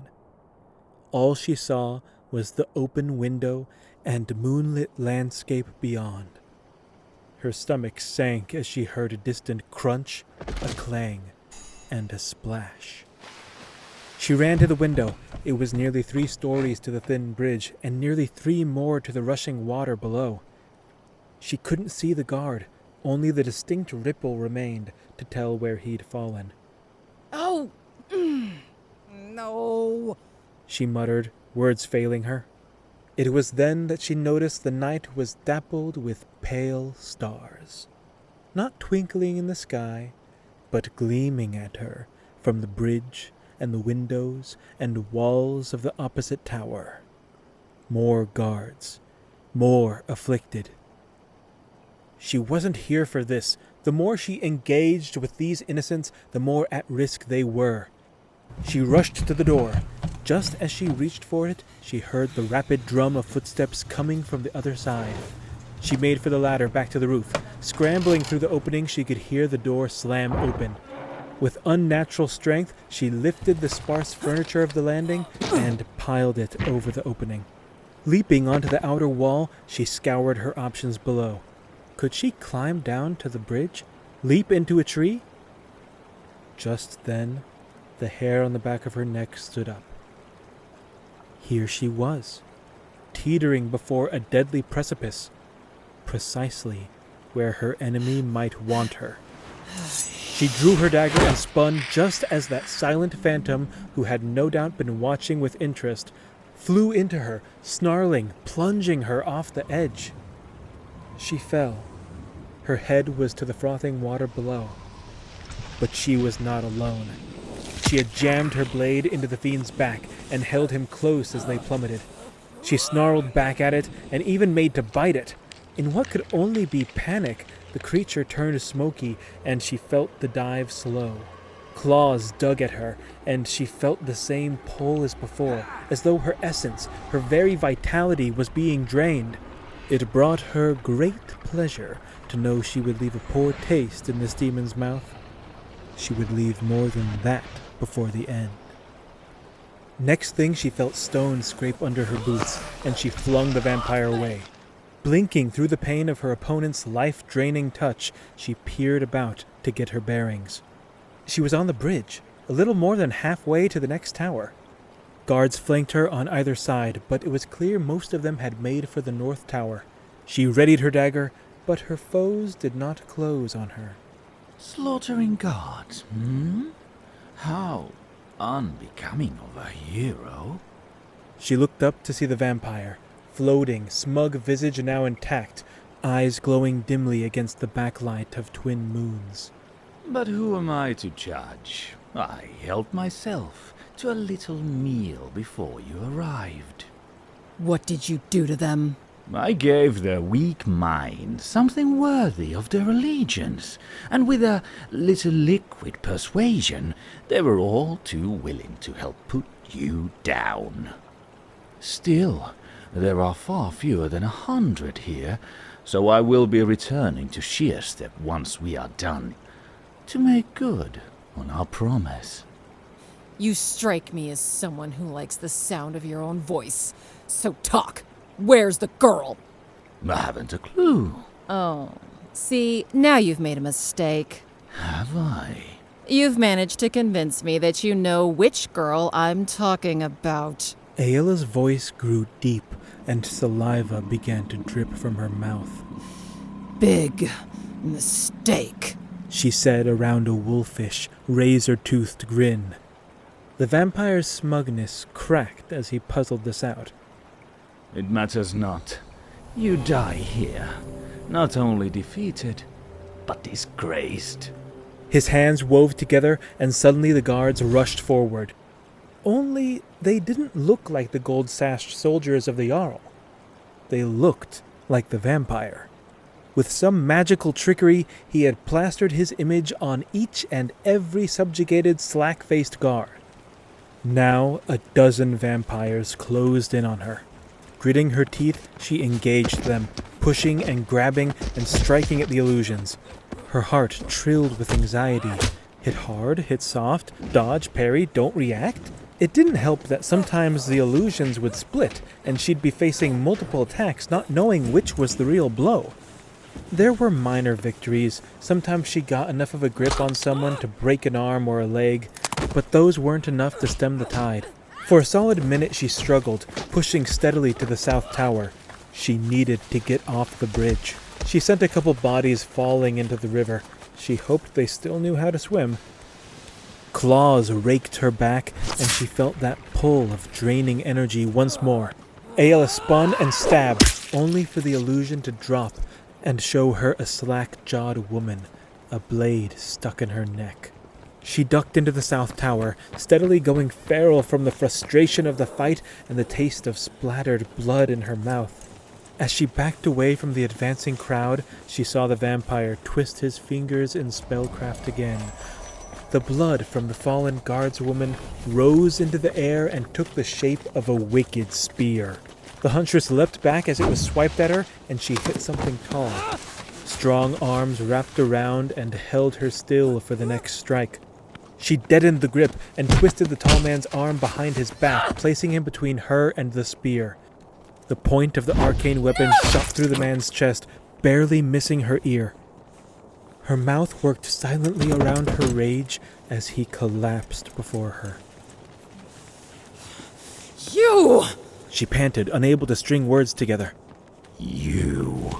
All she saw was the open window and moonlit landscape beyond. Her stomach sank as she heard a distant crunch, a clang, and a splash. She ran to the window. It was nearly 3 stories to the thin bridge, and nearly 3 more to the rushing water below. She couldn't see the guard. Only the distinct ripple remained to tell where he'd fallen. Oh! No! She muttered, words failing her. It was then that she noticed the night was dappled with pale stars, not twinkling in the sky, but gleaming at her from the bridge and the windows and walls of the opposite tower. More guards, more afflicted. She wasn't here for this. The more she engaged with these innocents, the more at risk they were. She rushed to the door. Just as she reached for it, she heard the rapid drum of footsteps coming from the other side. She made for the ladder back to the roof. Scrambling through the opening, she could hear the door slam open. With unnatural strength, she lifted the sparse furniture of the landing and piled it over the opening. Leaping onto the outer wall, she scoured her options below. Could she climb down to the bridge? Leap into a tree? Just then, the hair on the back of her neck stood up. Here she was, teetering before a deadly precipice, precisely where her enemy might want her. She drew her dagger and spun just as that silent phantom, who had no doubt been watching with interest, flew into her, snarling, plunging her off the edge. She fell. Her head was to the frothing water below. But she was not alone. She had jammed her blade into the fiend's back and held him close as they plummeted. She snarled back at it and even made to bite it. In what could only be panic, the creature turned smoky and she felt the dive slow. Claws dug at her, and she felt the same pull as before, as though her essence, her very vitality, was being drained. It brought her great pleasure to know she would leave a poor taste in this demon's mouth. She would leave more than that before the end. Next thing, she felt stones scrape under her boots, and she flung the vampire away. Blinking through the pain of her opponent's life-draining touch, she peered about to get her bearings. She was on the bridge, a little more than halfway to the next tower. Guards flanked her on either side, but it was clear most of them had made for the north tower. She readied her dagger, but her foes did not close on her. Slaughtering guards, How unbecoming of a hero. She looked up to see the vampire, floating, smug visage now intact, eyes glowing dimly against the backlight of twin moons. But who am I to judge? I helped myself to a little meal before you arrived. What did you do to them? I gave their weak minds something worthy of their allegiance, and with a little liquid persuasion, they were all too willing to help put you down. Still, there are far fewer than 100 here, so I will be returning to Sheerstep once we are done, to make good on our promise. You strike me as someone who likes the sound of your own voice. So talk. Where's the girl? I haven't a clue. Oh, see, now you've made a mistake. Have I? You've managed to convince me that you know which girl I'm talking about. Aela's voice grew deep, and saliva began to drip from her mouth. Big mistake, she said around a wolfish, razor-toothed grin. The vampire's smugness cracked as he puzzled this out. It matters not. You die here, not only defeated, but disgraced. His hands wove together, and suddenly the guards rushed forward. Only they didn't look like the gold-sashed soldiers of the Jarl. They looked like the vampire. With some magical trickery, he had plastered his image on each and every subjugated, slack-faced guard. Now 12 vampires closed in on her. Gritting her teeth, she engaged them, pushing and grabbing and striking at the illusions. Her heart trilled with anxiety. Hit hard, hit soft, dodge, parry, don't react. It didn't help that sometimes the illusions would split, and she'd be facing multiple attacks, not knowing which was the real blow. There were minor victories. Sometimes she got enough of a grip on someone to break an arm or a leg, but those weren't enough to stem the tide. For a solid minute she struggled, pushing steadily to the south tower. She needed to get off the bridge. She sent a couple bodies falling into the river. She hoped they still knew how to swim. Claws raked her back, and she felt that pull of draining energy once more. Aela spun and stabbed, only for the illusion to drop and show her a slack-jawed woman, a blade stuck in her neck. She ducked into the south tower, steadily going feral from the frustration of the fight and the taste of splattered blood in her mouth. As she backed away from the advancing crowd, she saw the vampire twist his fingers in spellcraft again. The blood from the fallen guardswoman rose into the air and took the shape of a wicked spear. The huntress leapt back as it was swiped at her, and she hit something tall. Strong arms wrapped around and held her still for the next strike. She deadened the grip and twisted the tall man's arm behind his back, placing him between her and the spear. The point of the arcane weapon shot through the man's chest, barely missing her ear. Her mouth worked silently around her rage as he collapsed before her. You! She panted, unable to string words together. You.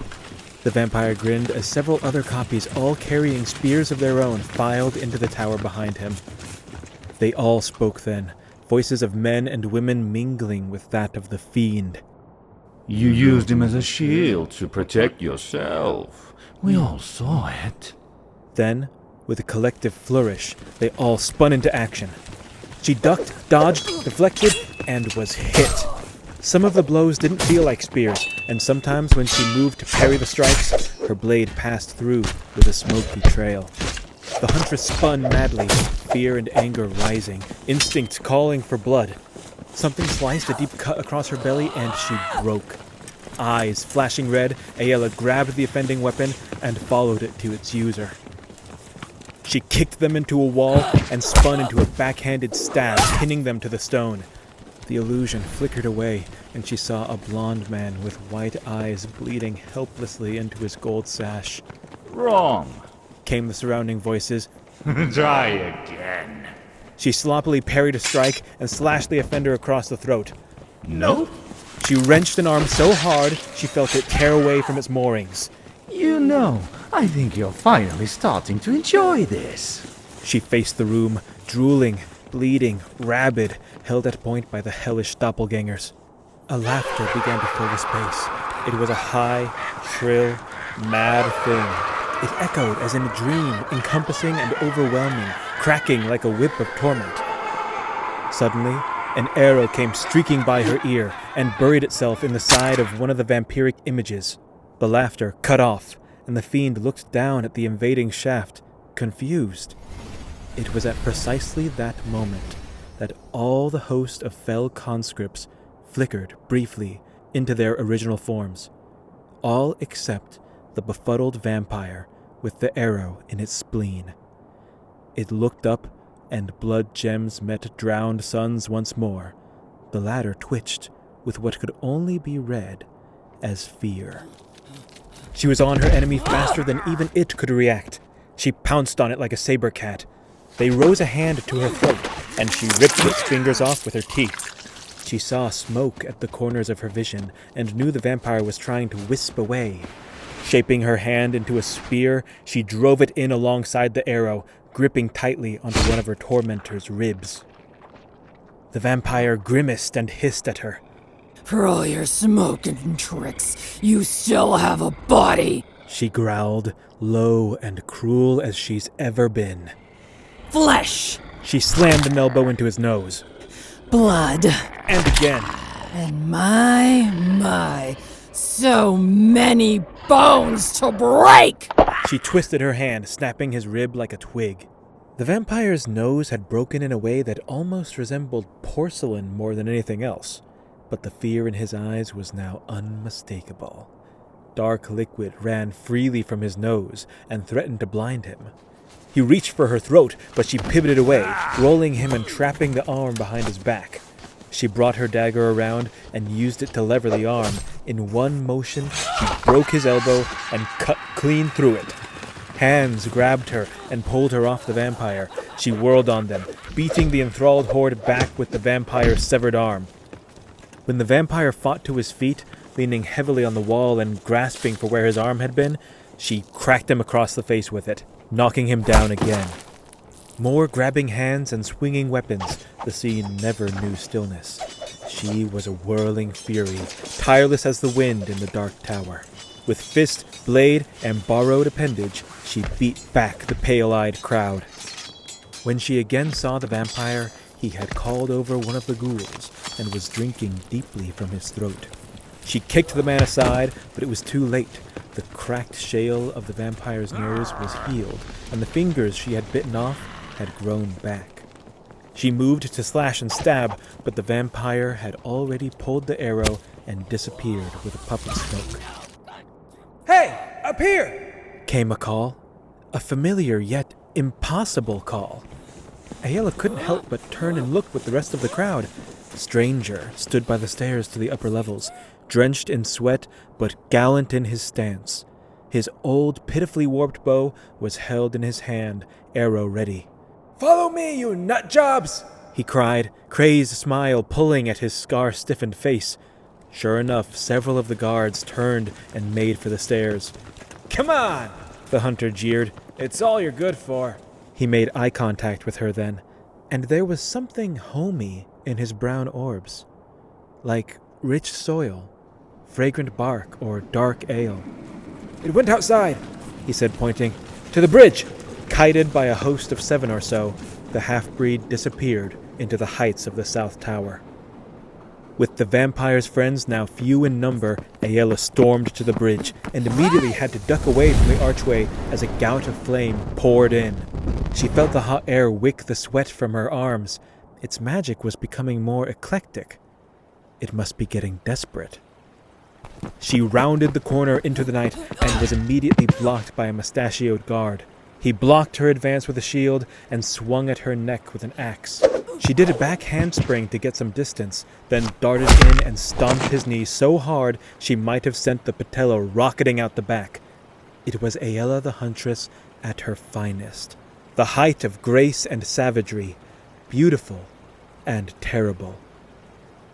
The vampire grinned as several other copies, all carrying spears of their own, filed into the tower behind him. They all spoke then, voices of men and women mingling with that of the fiend. You used him as a shield to protect yourself. We all saw it. Then, with a collective flourish, they all spun into action. She ducked, dodged, deflected, and was hit. Some of the blows didn't feel like spears, and sometimes when she moved to parry the strikes, her blade passed through with a smoky trail. The huntress spun madly, fear and anger rising, instinct calling for blood. Something sliced a deep cut across her belly, and she broke. Eyes flashing red, Aela grabbed the offending weapon and followed it to its user. She kicked them into a wall and spun into a backhanded stab, pinning them to the stone. The illusion flickered away, and she saw a blond man with white eyes bleeding helplessly into his gold sash. Wrong. Came the surrounding voices. Try again. She sloppily parried a strike and slashed the offender across the throat. Nope. She wrenched an arm so hard she felt it tear away from its moorings. You know, I think you're finally starting to enjoy this. She faced the room, drooling, bleeding, rabid, held at point by the hellish doppelgangers. A laughter began to fill the space. It was a high, shrill, mad thing. It echoed as in a dream, encompassing and overwhelming, cracking like a whip of torment. Suddenly, an arrow came streaking by her ear and buried itself in the side of one of the vampiric images. The laughter cut off, and the fiend looked down at the invading shaft, confused. It was at precisely that moment that all the host of fell conscripts flickered briefly into their original forms, all except the befuddled vampire with the arrow in its spleen. It looked up, and blood gems met drowned suns once more. The latter twitched with what could only be read as fear. She was on her enemy faster than even it could react. She pounced on it like a saber cat. They rose a hand to her throat, and she ripped its fingers off with her teeth. She saw smoke at the corners of her vision and knew the vampire was trying to wisp away. Shaping her hand into a spear, she drove it in alongside the arrow, gripping tightly onto one of her tormentor's ribs. The vampire grimaced and hissed at her. For all your smoke and tricks, you still have a body. She growled, low and cruel as she's ever been. Flesh. She slammed an elbow into his nose. Blood. And again. And my, so many bones to break! She twisted her hand, snapping his rib like a twig. The vampire's nose had broken in a way that almost resembled porcelain more than anything else, but the fear in his eyes was now unmistakable. Dark liquid ran freely from his nose and threatened to blind him. He reached for her throat, but she pivoted away, rolling him and trapping the arm behind his back. She brought her dagger around and used it to lever the arm. In one motion, she broke his elbow and cut clean through it. Hands grabbed her and pulled her off the vampire. She whirled on them, beating the enthralled horde back with the vampire's severed arm. When the vampire fought to his feet, leaning heavily on the wall and grasping for where his arm had been, she cracked him across the face with it, knocking him down again. More grabbing hands and swinging weapons, the scene never knew stillness. She was a whirling fury, tireless as the wind in the dark tower. With fist, blade, and borrowed appendage, she beat back the pale-eyed crowd. When she again saw the vampire, he had called over one of the ghouls and was drinking deeply from his throat. She kicked the man aside, but it was too late. The cracked shale of the vampire's nose was healed, and the fingers she had bitten off had grown back. She moved to slash and stab, but the vampire had already pulled the arrow and disappeared with a puff of smoke. Hey, up here! Came a call. A familiar yet impossible call. Aela couldn't help but turn and look with the rest of the crowd. Stranger stood by the stairs to the upper levels, drenched in sweat but gallant in his stance. His old, pitifully warped bow was held in his hand, arrow ready. Follow me, you nut jobs! He cried, crazed smile pulling at his scar-stiffened face. Sure enough, several of the guards turned and made for the stairs. Come on! The hunter jeered. It's all you're good for. He made eye contact with her then, and there was something homey in his brown orbs, like rich soil, fragrant bark, or dark ale. It went outside, he said, pointing. To the bridge! Kited by a host of 7 or so, the half-breed disappeared into the heights of the South Tower. With the vampire's friends now few in number, Aela stormed to the bridge and immediately had to duck away from the archway as a gout of flame poured in. She felt the hot air wick the sweat from her arms. Its magic was becoming more eclectic. It must be getting desperate. She rounded the corner into the night and was immediately blocked by a mustachioed guard. He blocked her advance with a shield and swung at her neck with an axe. She did a back handspring to get some distance, then darted in and stomped his knee so hard she might have sent the patella rocketing out the back. It was Aela the huntress at her finest, the height of grace and savagery, beautiful and terrible.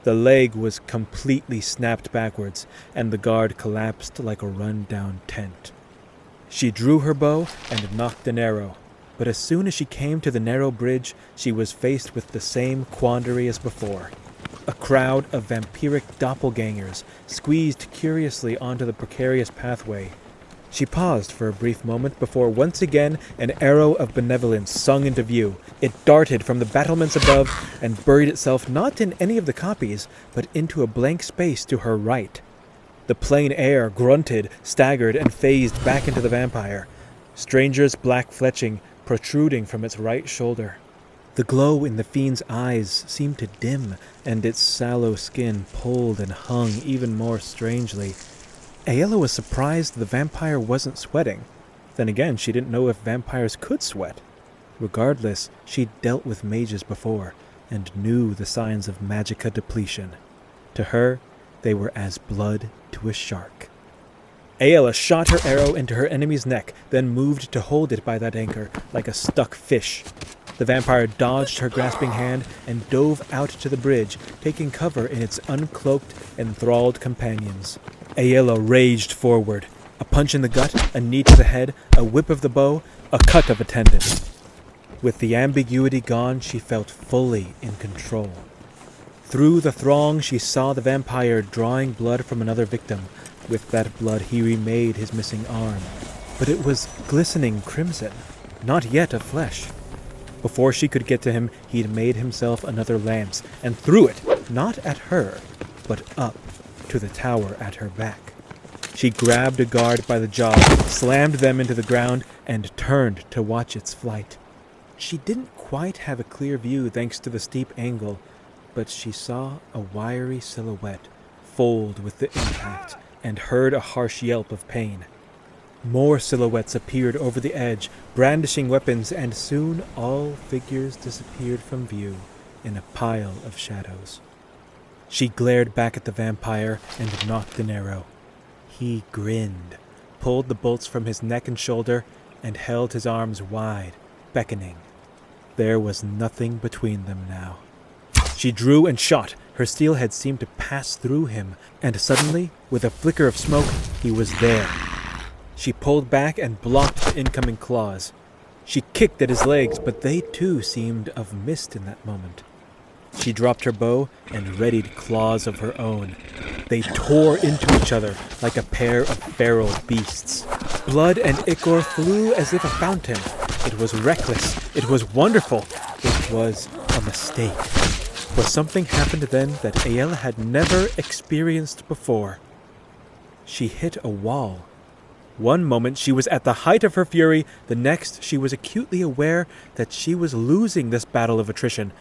The leg was completely snapped backwards, and the guard collapsed like a run-down tent. She drew her bow and nocked an arrow, but as soon as she came to the narrow bridge, she was faced with the same quandary as before. A crowd of vampiric doppelgangers squeezed curiously onto the precarious pathway. She paused for a brief moment before once again an arrow of benevolence sung into view. It darted from the battlements above and buried itself not in any of the copies, but into a blank space to her right. The plain air grunted, staggered, and phased back into the vampire, Stranger's black fletching protruding from its right shoulder. The glow in the fiend's eyes seemed to dim, and its sallow skin pulled and hung even more strangely. Aela was surprised the vampire wasn't sweating. Then again, she didn't know if vampires could sweat. Regardless, she'd dealt with mages before, and knew the signs of magicka depletion. To her, they were as blood to a shark. Aela shot her arrow into her enemy's neck, then moved to hold it by that anchor, like a stuck fish. The vampire dodged her grasping hand and dove out to the bridge, taking cover in its uncloaked, enthralled companions. Aela raged forward. A punch in the gut, a knee to the head, a whip of the bow, a cut of a tendon. With the ambiguity gone, she felt fully in control. Through the throng, she saw the vampire drawing blood from another victim. With that blood, he remade his missing arm. But it was glistening crimson, not yet of flesh. Before she could get to him, he'd made himself another lance, and threw it, not at her, but up to the tower at her back. She grabbed a guard by the jaw, slammed them into the ground, and turned to watch its flight. She didn't quite have a clear view thanks to the steep angle, but she saw a wiry silhouette fold with the impact, and heard a harsh yelp of pain. More silhouettes appeared over the edge, brandishing weapons, and soon all figures disappeared from view in a pile of shadows. She glared back at the vampire and nocked an arrow. He grinned, pulled the bolts from his neck and shoulder, and held his arms wide, beckoning. There was nothing between them now. She drew and shot. Her steelhead seemed to pass through him, and suddenly, with a flicker of smoke, he was there. She pulled back and blocked the incoming claws. She kicked at his legs, but they too seemed of mist in that moment. She dropped her bow and readied claws of her own. They tore into each other like a pair of feral beasts. Blood and ichor flew as if a fountain. It was reckless. It was wonderful. It was a mistake. For something happened then that Aela had never experienced before. She hit a wall. One moment she was at the height of her fury, the next she was acutely aware that she was losing this battle of attrition.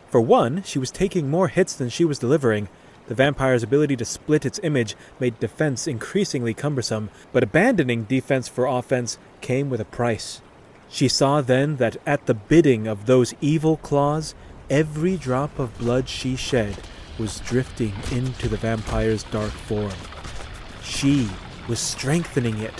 For one, she was taking more hits than she was delivering. The vampire's ability to split its image made defense increasingly cumbersome, but abandoning defense for offense came with a price. She saw then that at the bidding of those evil claws, every drop of blood she shed was drifting into the vampire's dark form. She was strengthening it.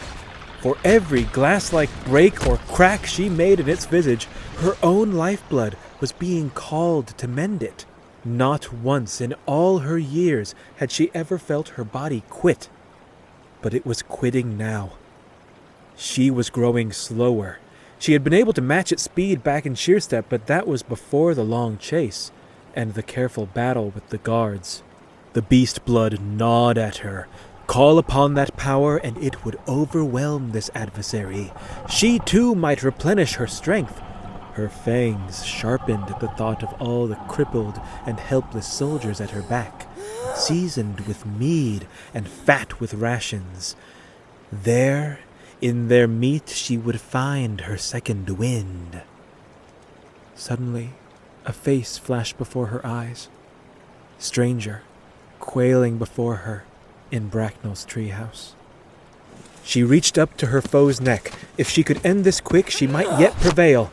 For every glass-like break or crack she made in its visage, her own lifeblood was being called to mend it. Not once in all her years had she ever felt her body quit. But it was quitting now. She was growing slower. She had been able to match its speed back in sheer step, but that was before the long chase and the careful battle with the guards. The beast blood gnawed at her. Call upon that power, and it would overwhelm this adversary. She too might replenish her strength. Her fangs sharpened at the thought of all the crippled and helpless soldiers at her back, seasoned with mead and fat with rations. There, in their meat, she would find her second wind. Suddenly, a face flashed before her eyes. Stranger, quailing before her in Bracknell's treehouse. She reached up to her foe's neck. If she could end this quick, she might yet prevail.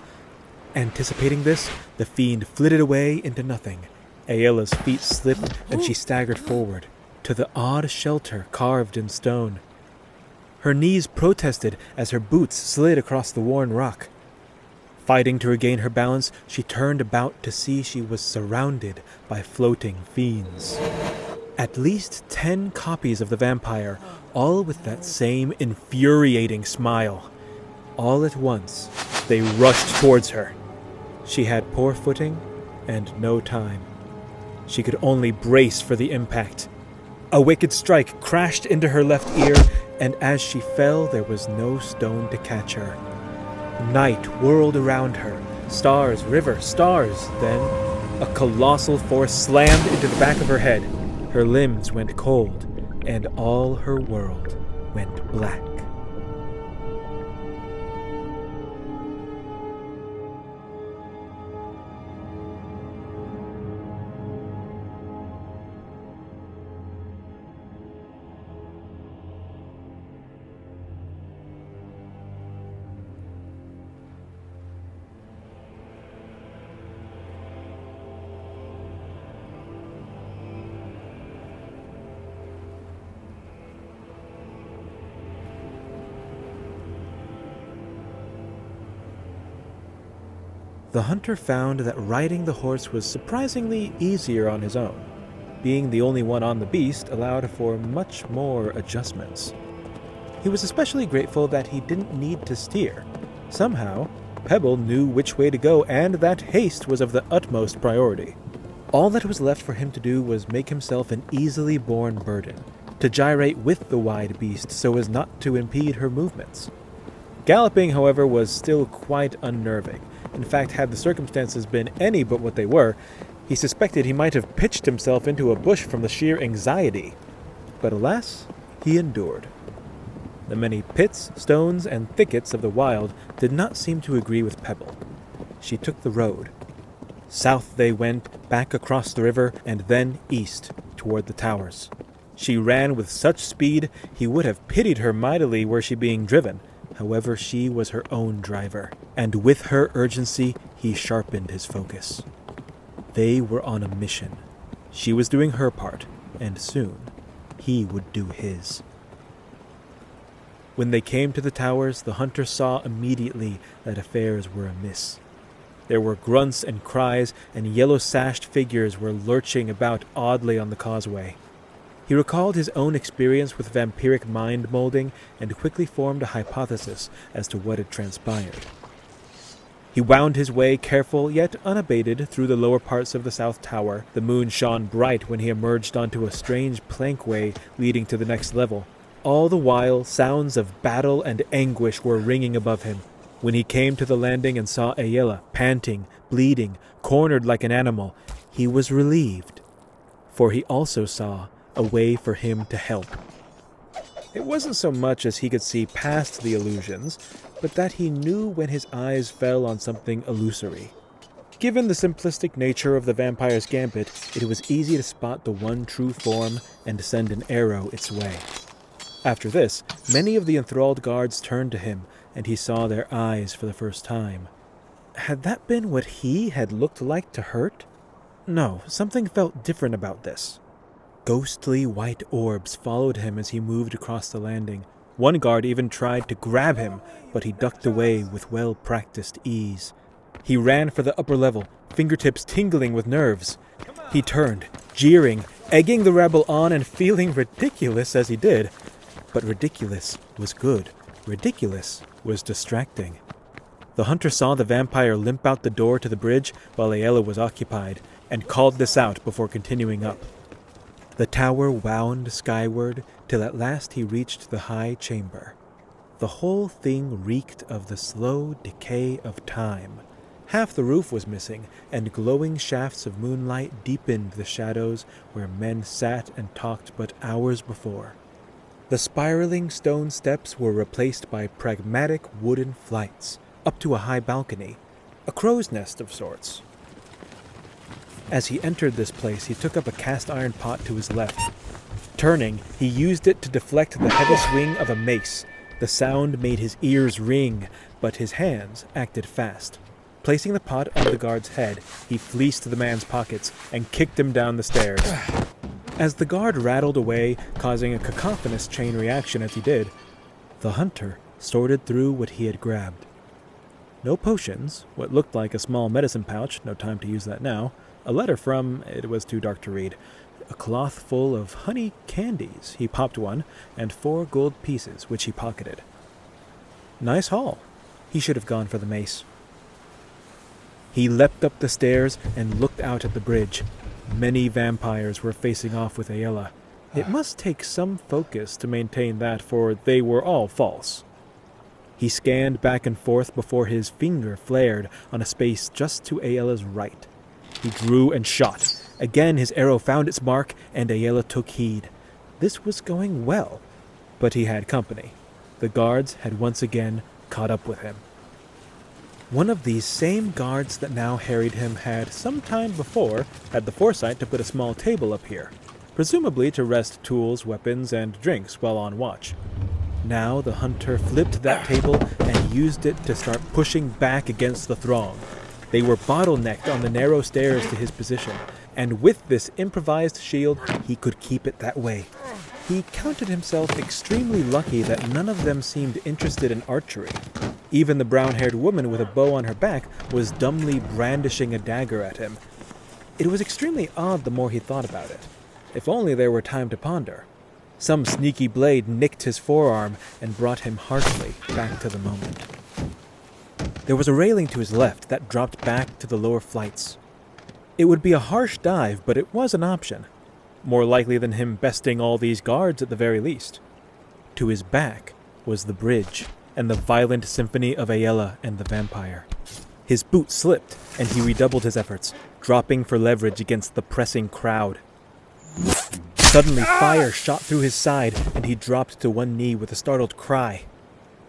Anticipating this, the fiend flitted away into nothing. Aela's feet slipped, and she staggered forward, to the odd shelter carved in stone. Her knees protested as her boots slid across the worn rock. Fighting to regain her balance, she turned about to see she was surrounded by floating fiends. At least 10 copies of the vampire, all with that same infuriating smile. All at once, they rushed towards her. She had poor footing and no time. She could only brace for the impact. A wicked strike crashed into her left ear, and as she fell, there was no stone to catch her. Night whirled around her. Stars, river, stars. Then, a colossal force slammed into the back of her head. Her limbs went cold, and all her world went black. The hunter found that riding the horse was surprisingly easier on his own. Being the only one on the beast allowed for much more adjustments. He was especially grateful that he didn't need to steer. Somehow, Pebble knew which way to go, and that haste was of the utmost priority. All that was left for him to do was make himself an easily borne burden, to gyrate with the wide beast so as not to impede her movements. Galloping, however, was still quite unnerving. In fact, had the circumstances been any but what they were, he suspected he might have pitched himself into a bush from the sheer anxiety. But alas, he endured. The many pits, stones, and thickets of the wild did not seem to agree with Pebble. She took the road. South they went, back across the river, and then east, toward the towers. She ran with such speed he would have pitied her mightily were she being driven. However, she was her own driver, and with her urgency, he sharpened his focus. They were on a mission. She was doing her part, and soon he would do his. When they came to the towers, the hunter saw immediately that affairs were amiss. There were grunts and cries, and yellow-sashed figures were lurching about oddly on the causeway. He recalled his own experience with vampiric mind molding and quickly formed a hypothesis as to what had transpired. He wound his way, careful yet unabated, through the lower parts of the south tower. The moon shone bright when he emerged onto a strange plankway leading to the next level. All the while, sounds of battle and anguish were ringing above him. When he came to the landing and saw Aela, panting, bleeding, cornered like an animal, he was relieved, for he also saw a way for him to help. It wasn't so much as he could see past the illusions, but that he knew when his eyes fell on something illusory. Given the simplistic nature of the vampire's gambit, it was easy to spot the one true form and send an arrow its way. After this, many of the enthralled guards turned to him, and he saw their eyes for the first time. Had that been what he had looked like to hurt? No, something felt different about this. Ghostly white orbs followed him as he moved across the landing. One guard even tried to grab him, but he ducked away with well-practiced ease. He ran for the upper level, fingertips tingling with nerves. He turned, jeering, egging the rabble on and feeling ridiculous as he did. But ridiculous was good. Ridiculous was distracting. The hunter saw the vampire limp out the door to the bridge while Aela was occupied, and called this out before continuing up. The tower wound skyward till at last he reached the high chamber. The whole thing reeked of the slow decay of time. Half the roof was missing, and glowing shafts of moonlight deepened the shadows where men sat and talked but hours before. The spiraling stone steps were replaced by pragmatic wooden flights, up to a high balcony, a crow's nest of sorts. As he entered this place, he took up a cast-iron pot to his left. Turning, he used it to deflect the heavy swing of a mace. The sound made his ears ring, but his hands acted fast. Placing the pot on the guard's head, he fleeced the man's pockets and kicked him down the stairs. As the guard rattled away, causing a cacophonous chain reaction as he did, the hunter sorted through what he had grabbed. No potions, what looked like a small medicine pouch, no time to use that now, a letter from, it was too dark to read, a cloth full of honey candies. He popped one, and 4 gold pieces, which he pocketed. Nice haul. He should have gone for the mace. He leapt up the stairs and looked out at the bridge. Many vampires were facing off with Aela. It must take some focus to maintain that, for they were all false. He scanned back and forth before his finger flared on a space just to Aela's right. He drew and shot. Again his arrow found its mark, and Aela took heed. This was going well, but he had company. The guards had once again caught up with him. One of these same guards that now harried him had, some time before, had the foresight to put a small table up here, presumably to rest tools, weapons, and drinks while on watch. Now the hunter flipped that table and used it to start pushing back against the throng. They were bottlenecked on the narrow stairs to his position, and with this improvised shield, he could keep it that way. He counted himself extremely lucky that none of them seemed interested in archery. Even the brown-haired woman with a bow on her back was dumbly brandishing a dagger at him. It was extremely odd the more he thought about it. If only there were time to ponder. Some sneaky blade nicked his forearm and brought him harshly back to the moment. There was a railing to his left that dropped back to the lower flights. It would be a harsh dive, but it was an option. More likely than him besting all these guards at the very least. To his back was the bridge, and the violent symphony of Aela and the vampire. His boot slipped, and he redoubled his efforts, dropping for leverage against the pressing crowd. Suddenly fire shot through his side, and he dropped to one knee with a startled cry.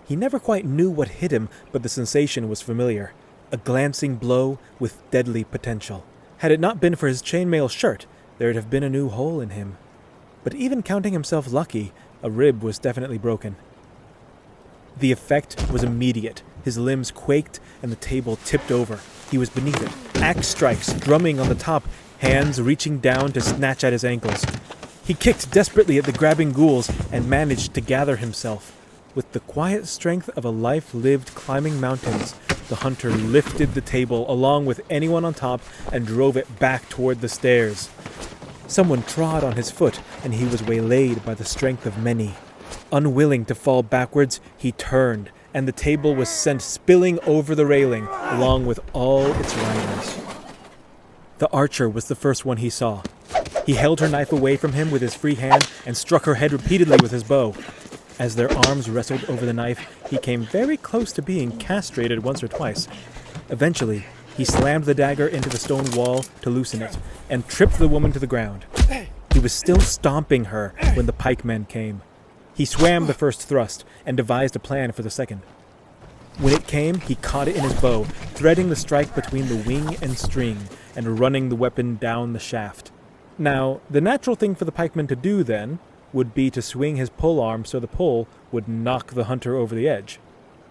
He never quite knew what hit him, but the sensation was familiar. A glancing blow with deadly potential. Had it not been for his chainmail shirt, there'd have been a new hole in him. But even counting himself lucky, a rib was definitely broken. The effect was immediate. His limbs quaked, and the table tipped over. He was beneath it, axe strikes drumming on the top, hands reaching down to snatch at his ankles. He kicked desperately at the grabbing ghouls and managed to gather himself. With the quiet strength of a life lived climbing mountains, the hunter lifted the table along with anyone on top and drove it back toward the stairs. Someone trod on his foot, and he was waylaid by the strength of many. Unwilling to fall backwards, he turned and the table was sent spilling over the railing, along with all its rivals. The archer was the first one he saw. He held her knife away from him with his free hand and struck her head repeatedly with his bow. As their arms wrestled over the knife, he came very close to being castrated once or twice. Eventually, he slammed the dagger into the stone wall to loosen it, and tripped the woman to the ground. He was still stomping her when the pikemen came. He swam the first thrust, and devised a plan for the second. When it came, he caught it in his bow, threading the strike between the wing and string, and running the weapon down the shaft. Now, the natural thing for the pikeman to do then would be to swing his polearm so the pole would knock the hunter over the edge.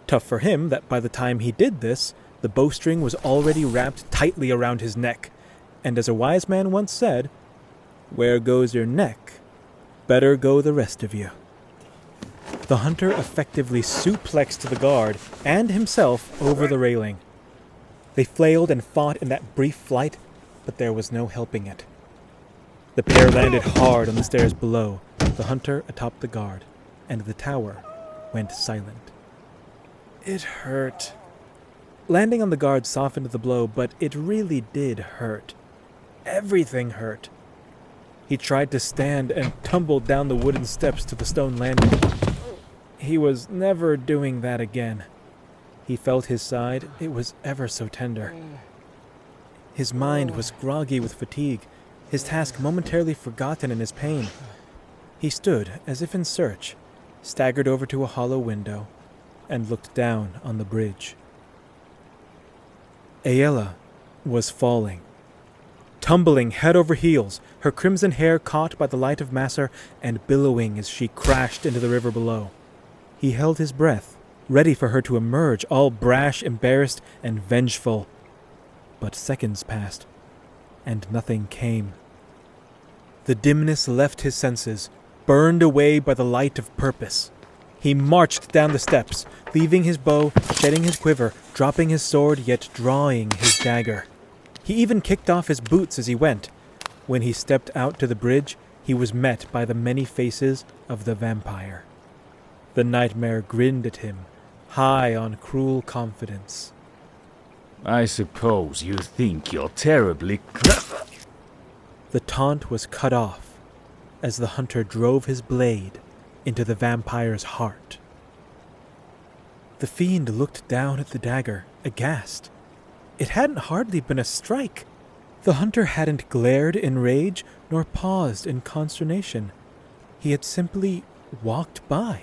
Tough for him that by the time he did this, the bowstring was already wrapped tightly around his neck, and as a wise man once said, "Where goes your neck, better go the rest of you." The hunter effectively suplexed the guard and himself over the railing. They flailed and fought in that brief flight, but there was no helping it. The pair landed hard on the stairs below, the hunter atop the guard, and the tower went silent. It hurt. Landing on the guard softened the blow, but it really did hurt. Everything hurt. He tried to stand and tumbled down the wooden steps to the stone landing. He was never doing that again. He felt his side. It was ever so tender. His mind was groggy with fatigue, his task momentarily forgotten in his pain. He stood as if in search, staggered over to a hollow window, and looked down on the bridge. Aela was falling. Tumbling head over heels, her crimson hair caught by the light of Masser and billowing as she crashed into the river below. He held his breath, ready for her to emerge, all brash, embarrassed, and vengeful. But seconds passed, and nothing came. The dimness left his senses, burned away by the light of purpose. He marched down the steps, leaving his bow, shedding his quiver, dropping his sword, yet drawing his dagger. He even kicked off his boots as he went. When he stepped out to the bridge, he was met by the many faces of the vampire. The nightmare grinned at him, high on cruel confidence. I suppose you think you're terribly The taunt was cut off as the hunter drove his blade into the vampire's heart. The fiend looked down at the dagger, aghast. It hadn't hardly been a strike. The hunter hadn't glared in rage nor paused in consternation. He had simply walked by,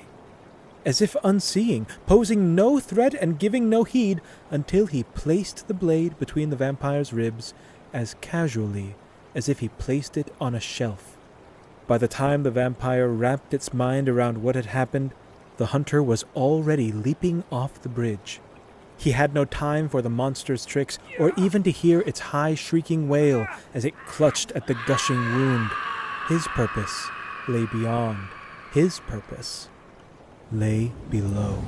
as if unseeing, posing no threat and giving no heed until he placed the blade between the vampire's ribs as casually as if he placed it on a shelf. By the time the vampire wrapped its mind around what had happened, the hunter was already leaping off the bridge. He had no time for the monster's tricks or even to hear its high shrieking wail as it clutched at the gushing wound. His purpose lay beyond. His purpose lay below.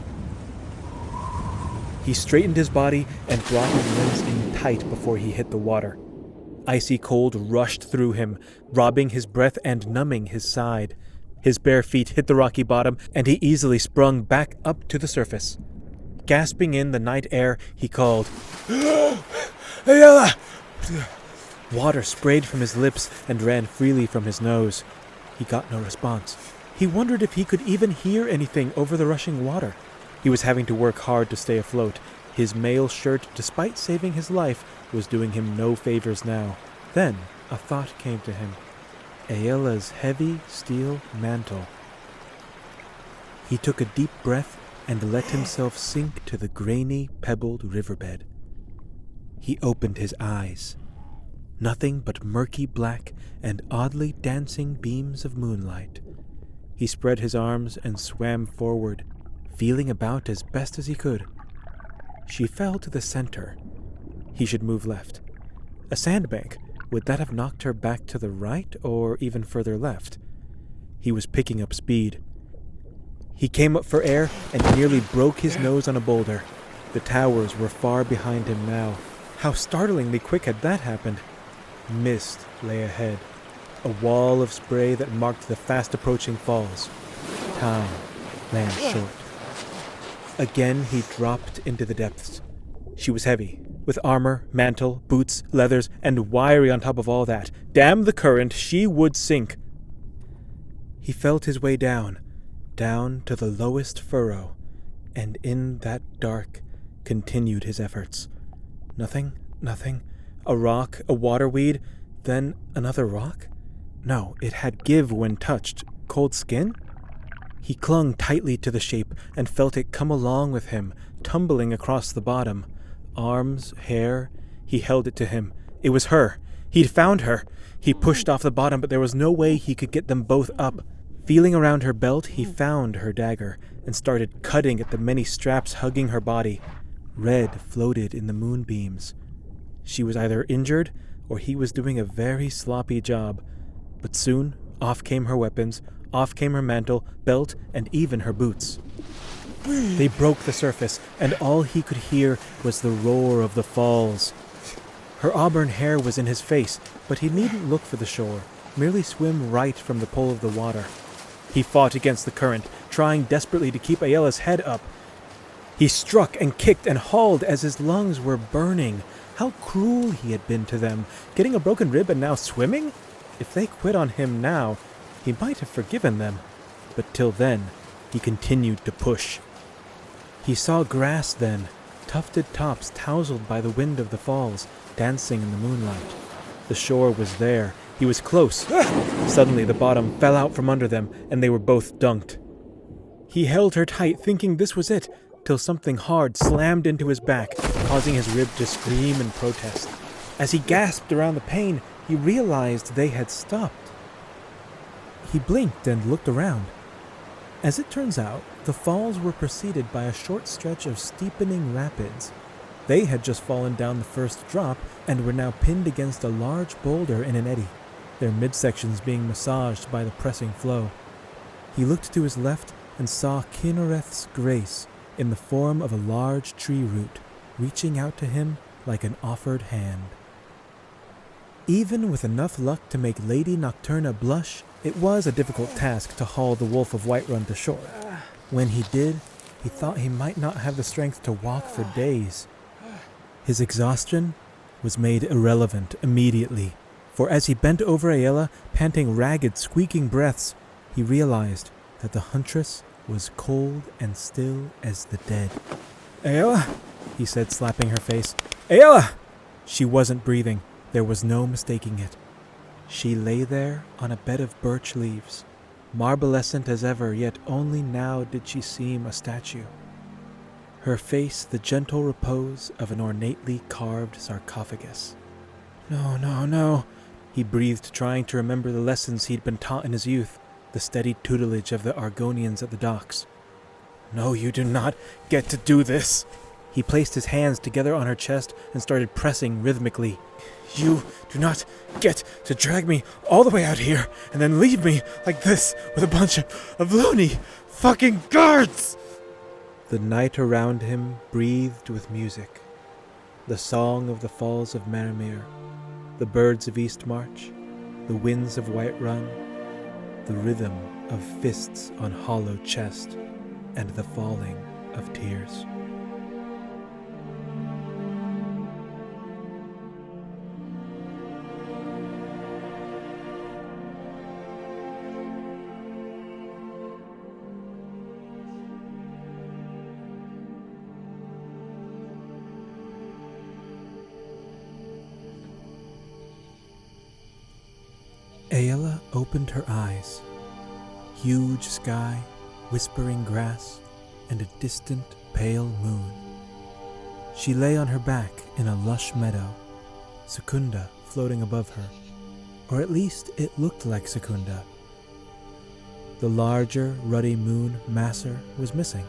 He straightened his body and brought his limbs in tight before he hit the water. Icy cold rushed through him, robbing his breath and numbing his side. His bare feet hit the rocky bottom, and he easily sprung back up to the surface. Gasping in the night air, he called, "Aela!" Water sprayed from his lips and ran freely from his nose. He got no response. He wondered if he could even hear anything over the rushing water. He was having to work hard to stay afloat. His mail shirt, despite saving his life, was doing him no favors now. Then a thought came to him. Aela's heavy steel mantle. He took a deep breath and let himself sink to the grainy, pebbled riverbed. He opened his eyes. Nothing but murky black and oddly dancing beams of moonlight. He spread his arms and swam forward, feeling about as best as he could. She fell to the center. He should move left. A sandbank, would that have knocked her back to the right or even further left? He was picking up speed. He came up for air and nearly broke his nose on a boulder. The towers were far behind him now. How startlingly quick had that happened? Mist lay ahead, a wall of spray that marked the fast-approaching falls. Time ran short. Again he dropped into the depths. She was heavy, with armor, mantle, boots, leathers, and wiry on top of all that. Damn the current, she would sink. He felt his way down to the lowest furrow, and in that dark continued his efforts. Nothing. A rock, a waterweed, then another rock? No, it had give when touched. Cold skin? He clung tightly to the shape and felt it come along with him, tumbling across the bottom. Arms, hair, he held it to him. It was her. He'd found her. He pushed off the bottom, but there was no way he could get them both up. Feeling around her belt, he found her dagger and started cutting at the many straps hugging her body. Red floated in the moonbeams. She was either injured or he was doing a very sloppy job. But soon, off came her weapons, off came her mantle, belt, and even her boots. They broke the surface, and all he could hear was the roar of the falls. Her auburn hair was in his face, but he needn't look for the shore, merely swim right from the pull of the water. He fought against the current, trying desperately to keep Aela's head up. He struck and kicked and hauled as his lungs were burning. How cruel he had been to them, getting a broken rib and now swimming? If they quit on him now, he might have forgiven them. But till then, he continued to push. He saw grass then, tufted tops tousled by the wind of the falls, dancing in the moonlight. The shore was there. He was close. Suddenly the bottom fell out from under them, and they were both dunked. He held her tight, thinking this was it, till something hard slammed into his back, causing his rib to scream in protest. As he gasped around the pain, he realized they had stopped. He blinked and looked around. As it turns out, the falls were preceded by a short stretch of steepening rapids. They had just fallen down the first drop and were now pinned against a large boulder in an eddy, their midsections being massaged by the pressing flow. He looked to his left and saw Kinnereth's grace in the form of a large tree root, reaching out to him like an offered hand. Even with enough luck to make Lady Nocturna blush, it was a difficult task to haul the Wolf of Whiterun to shore. When he did, he thought he might not have the strength to walk for days. His exhaustion was made irrelevant immediately, for as he bent over Aela, panting ragged, squeaking breaths, he realized that the huntress was cold and still as the dead. "Aela?" he said, slapping her face. "Aela!" She wasn't breathing. There was no mistaking it. She lay there on a bed of birch leaves, marblescent as ever, yet only now did she seem a statue. Her face the gentle repose of an ornately carved sarcophagus. No, he breathed, trying to remember the lessons he'd been taught in his youth, the steady tutelage of the Argonians at the docks. "No, you do not get to do this." He placed his hands together on her chest and started pressing rhythmically. "You do not get to drag me all the way out here and then leave me like this with a bunch of loony fucking guards!" The night around him breathed with music. The song of the falls of Marimir, the birds of Eastmarch, the winds of Whiterun, the rhythm of fists on hollow chest, and the falling of tears. Aela opened her eyes. Huge sky, whispering grass, and a distant pale moon. She lay on her back in a lush meadow, Secunda floating above her, or at least it looked like Secunda. The larger, ruddy moon, Masser, was missing.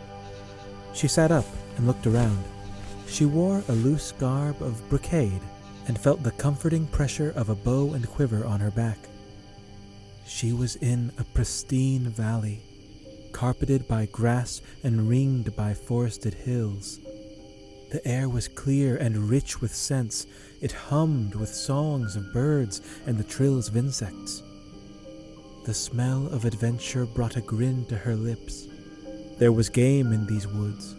She sat up and looked around. She wore a loose garb of brocade and felt the comforting pressure of a bow and quiver on her back. She was in a pristine valley, carpeted by grass and ringed by forested hills. The air was clear and rich with scents. It hummed with songs of birds and the trills of insects. The smell of adventure brought a grin to her lips. There was game in these woods,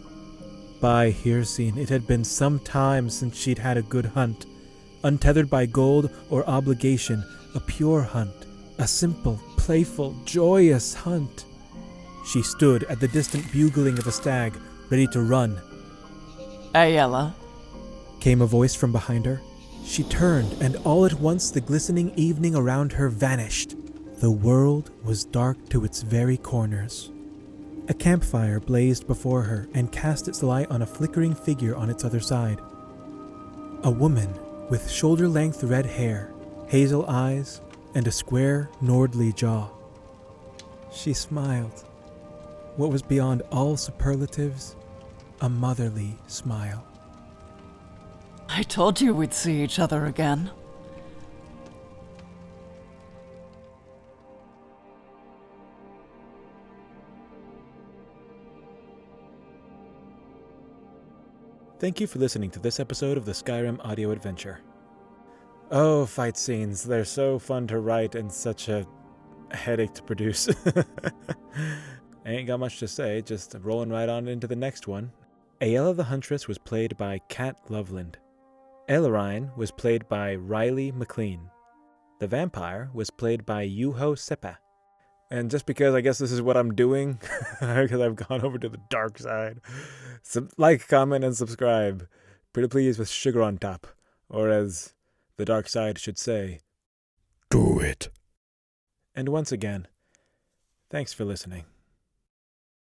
by Hircine, it had been some time since she'd had a good hunt. Untethered by gold or obligation, a pure hunt. A simple, playful, joyous hunt. She stood at the distant bugling of a stag, ready to run. Aela. Came a voice from behind her. She turned, and all at once the glistening evening around her vanished. The world was dark to its very corners. A campfire blazed before her and cast its light on a flickering figure on its other side. A woman with shoulder-length red hair, hazel eyes, and a square, Nordly jaw. She smiled. What was beyond all superlatives, a motherly smile. I told you we'd see each other again. Thank you for listening to this episode of the Skyrim audio adventure. Oh, fight scenes. They're so fun to write and such a headache to produce. I ain't got much to say, just rolling right on into the next one. Aela the Huntress was played by Kat Loveland. Aelerine was played by Ryle McLean. The Vampire was played by Juho Seppa. And just because I guess this is what I'm doing, because I've gone over to the dark side, like, comment, and subscribe. Pretty please with sugar on top. Or as the dark side should say, do it. And once again, thanks for listening.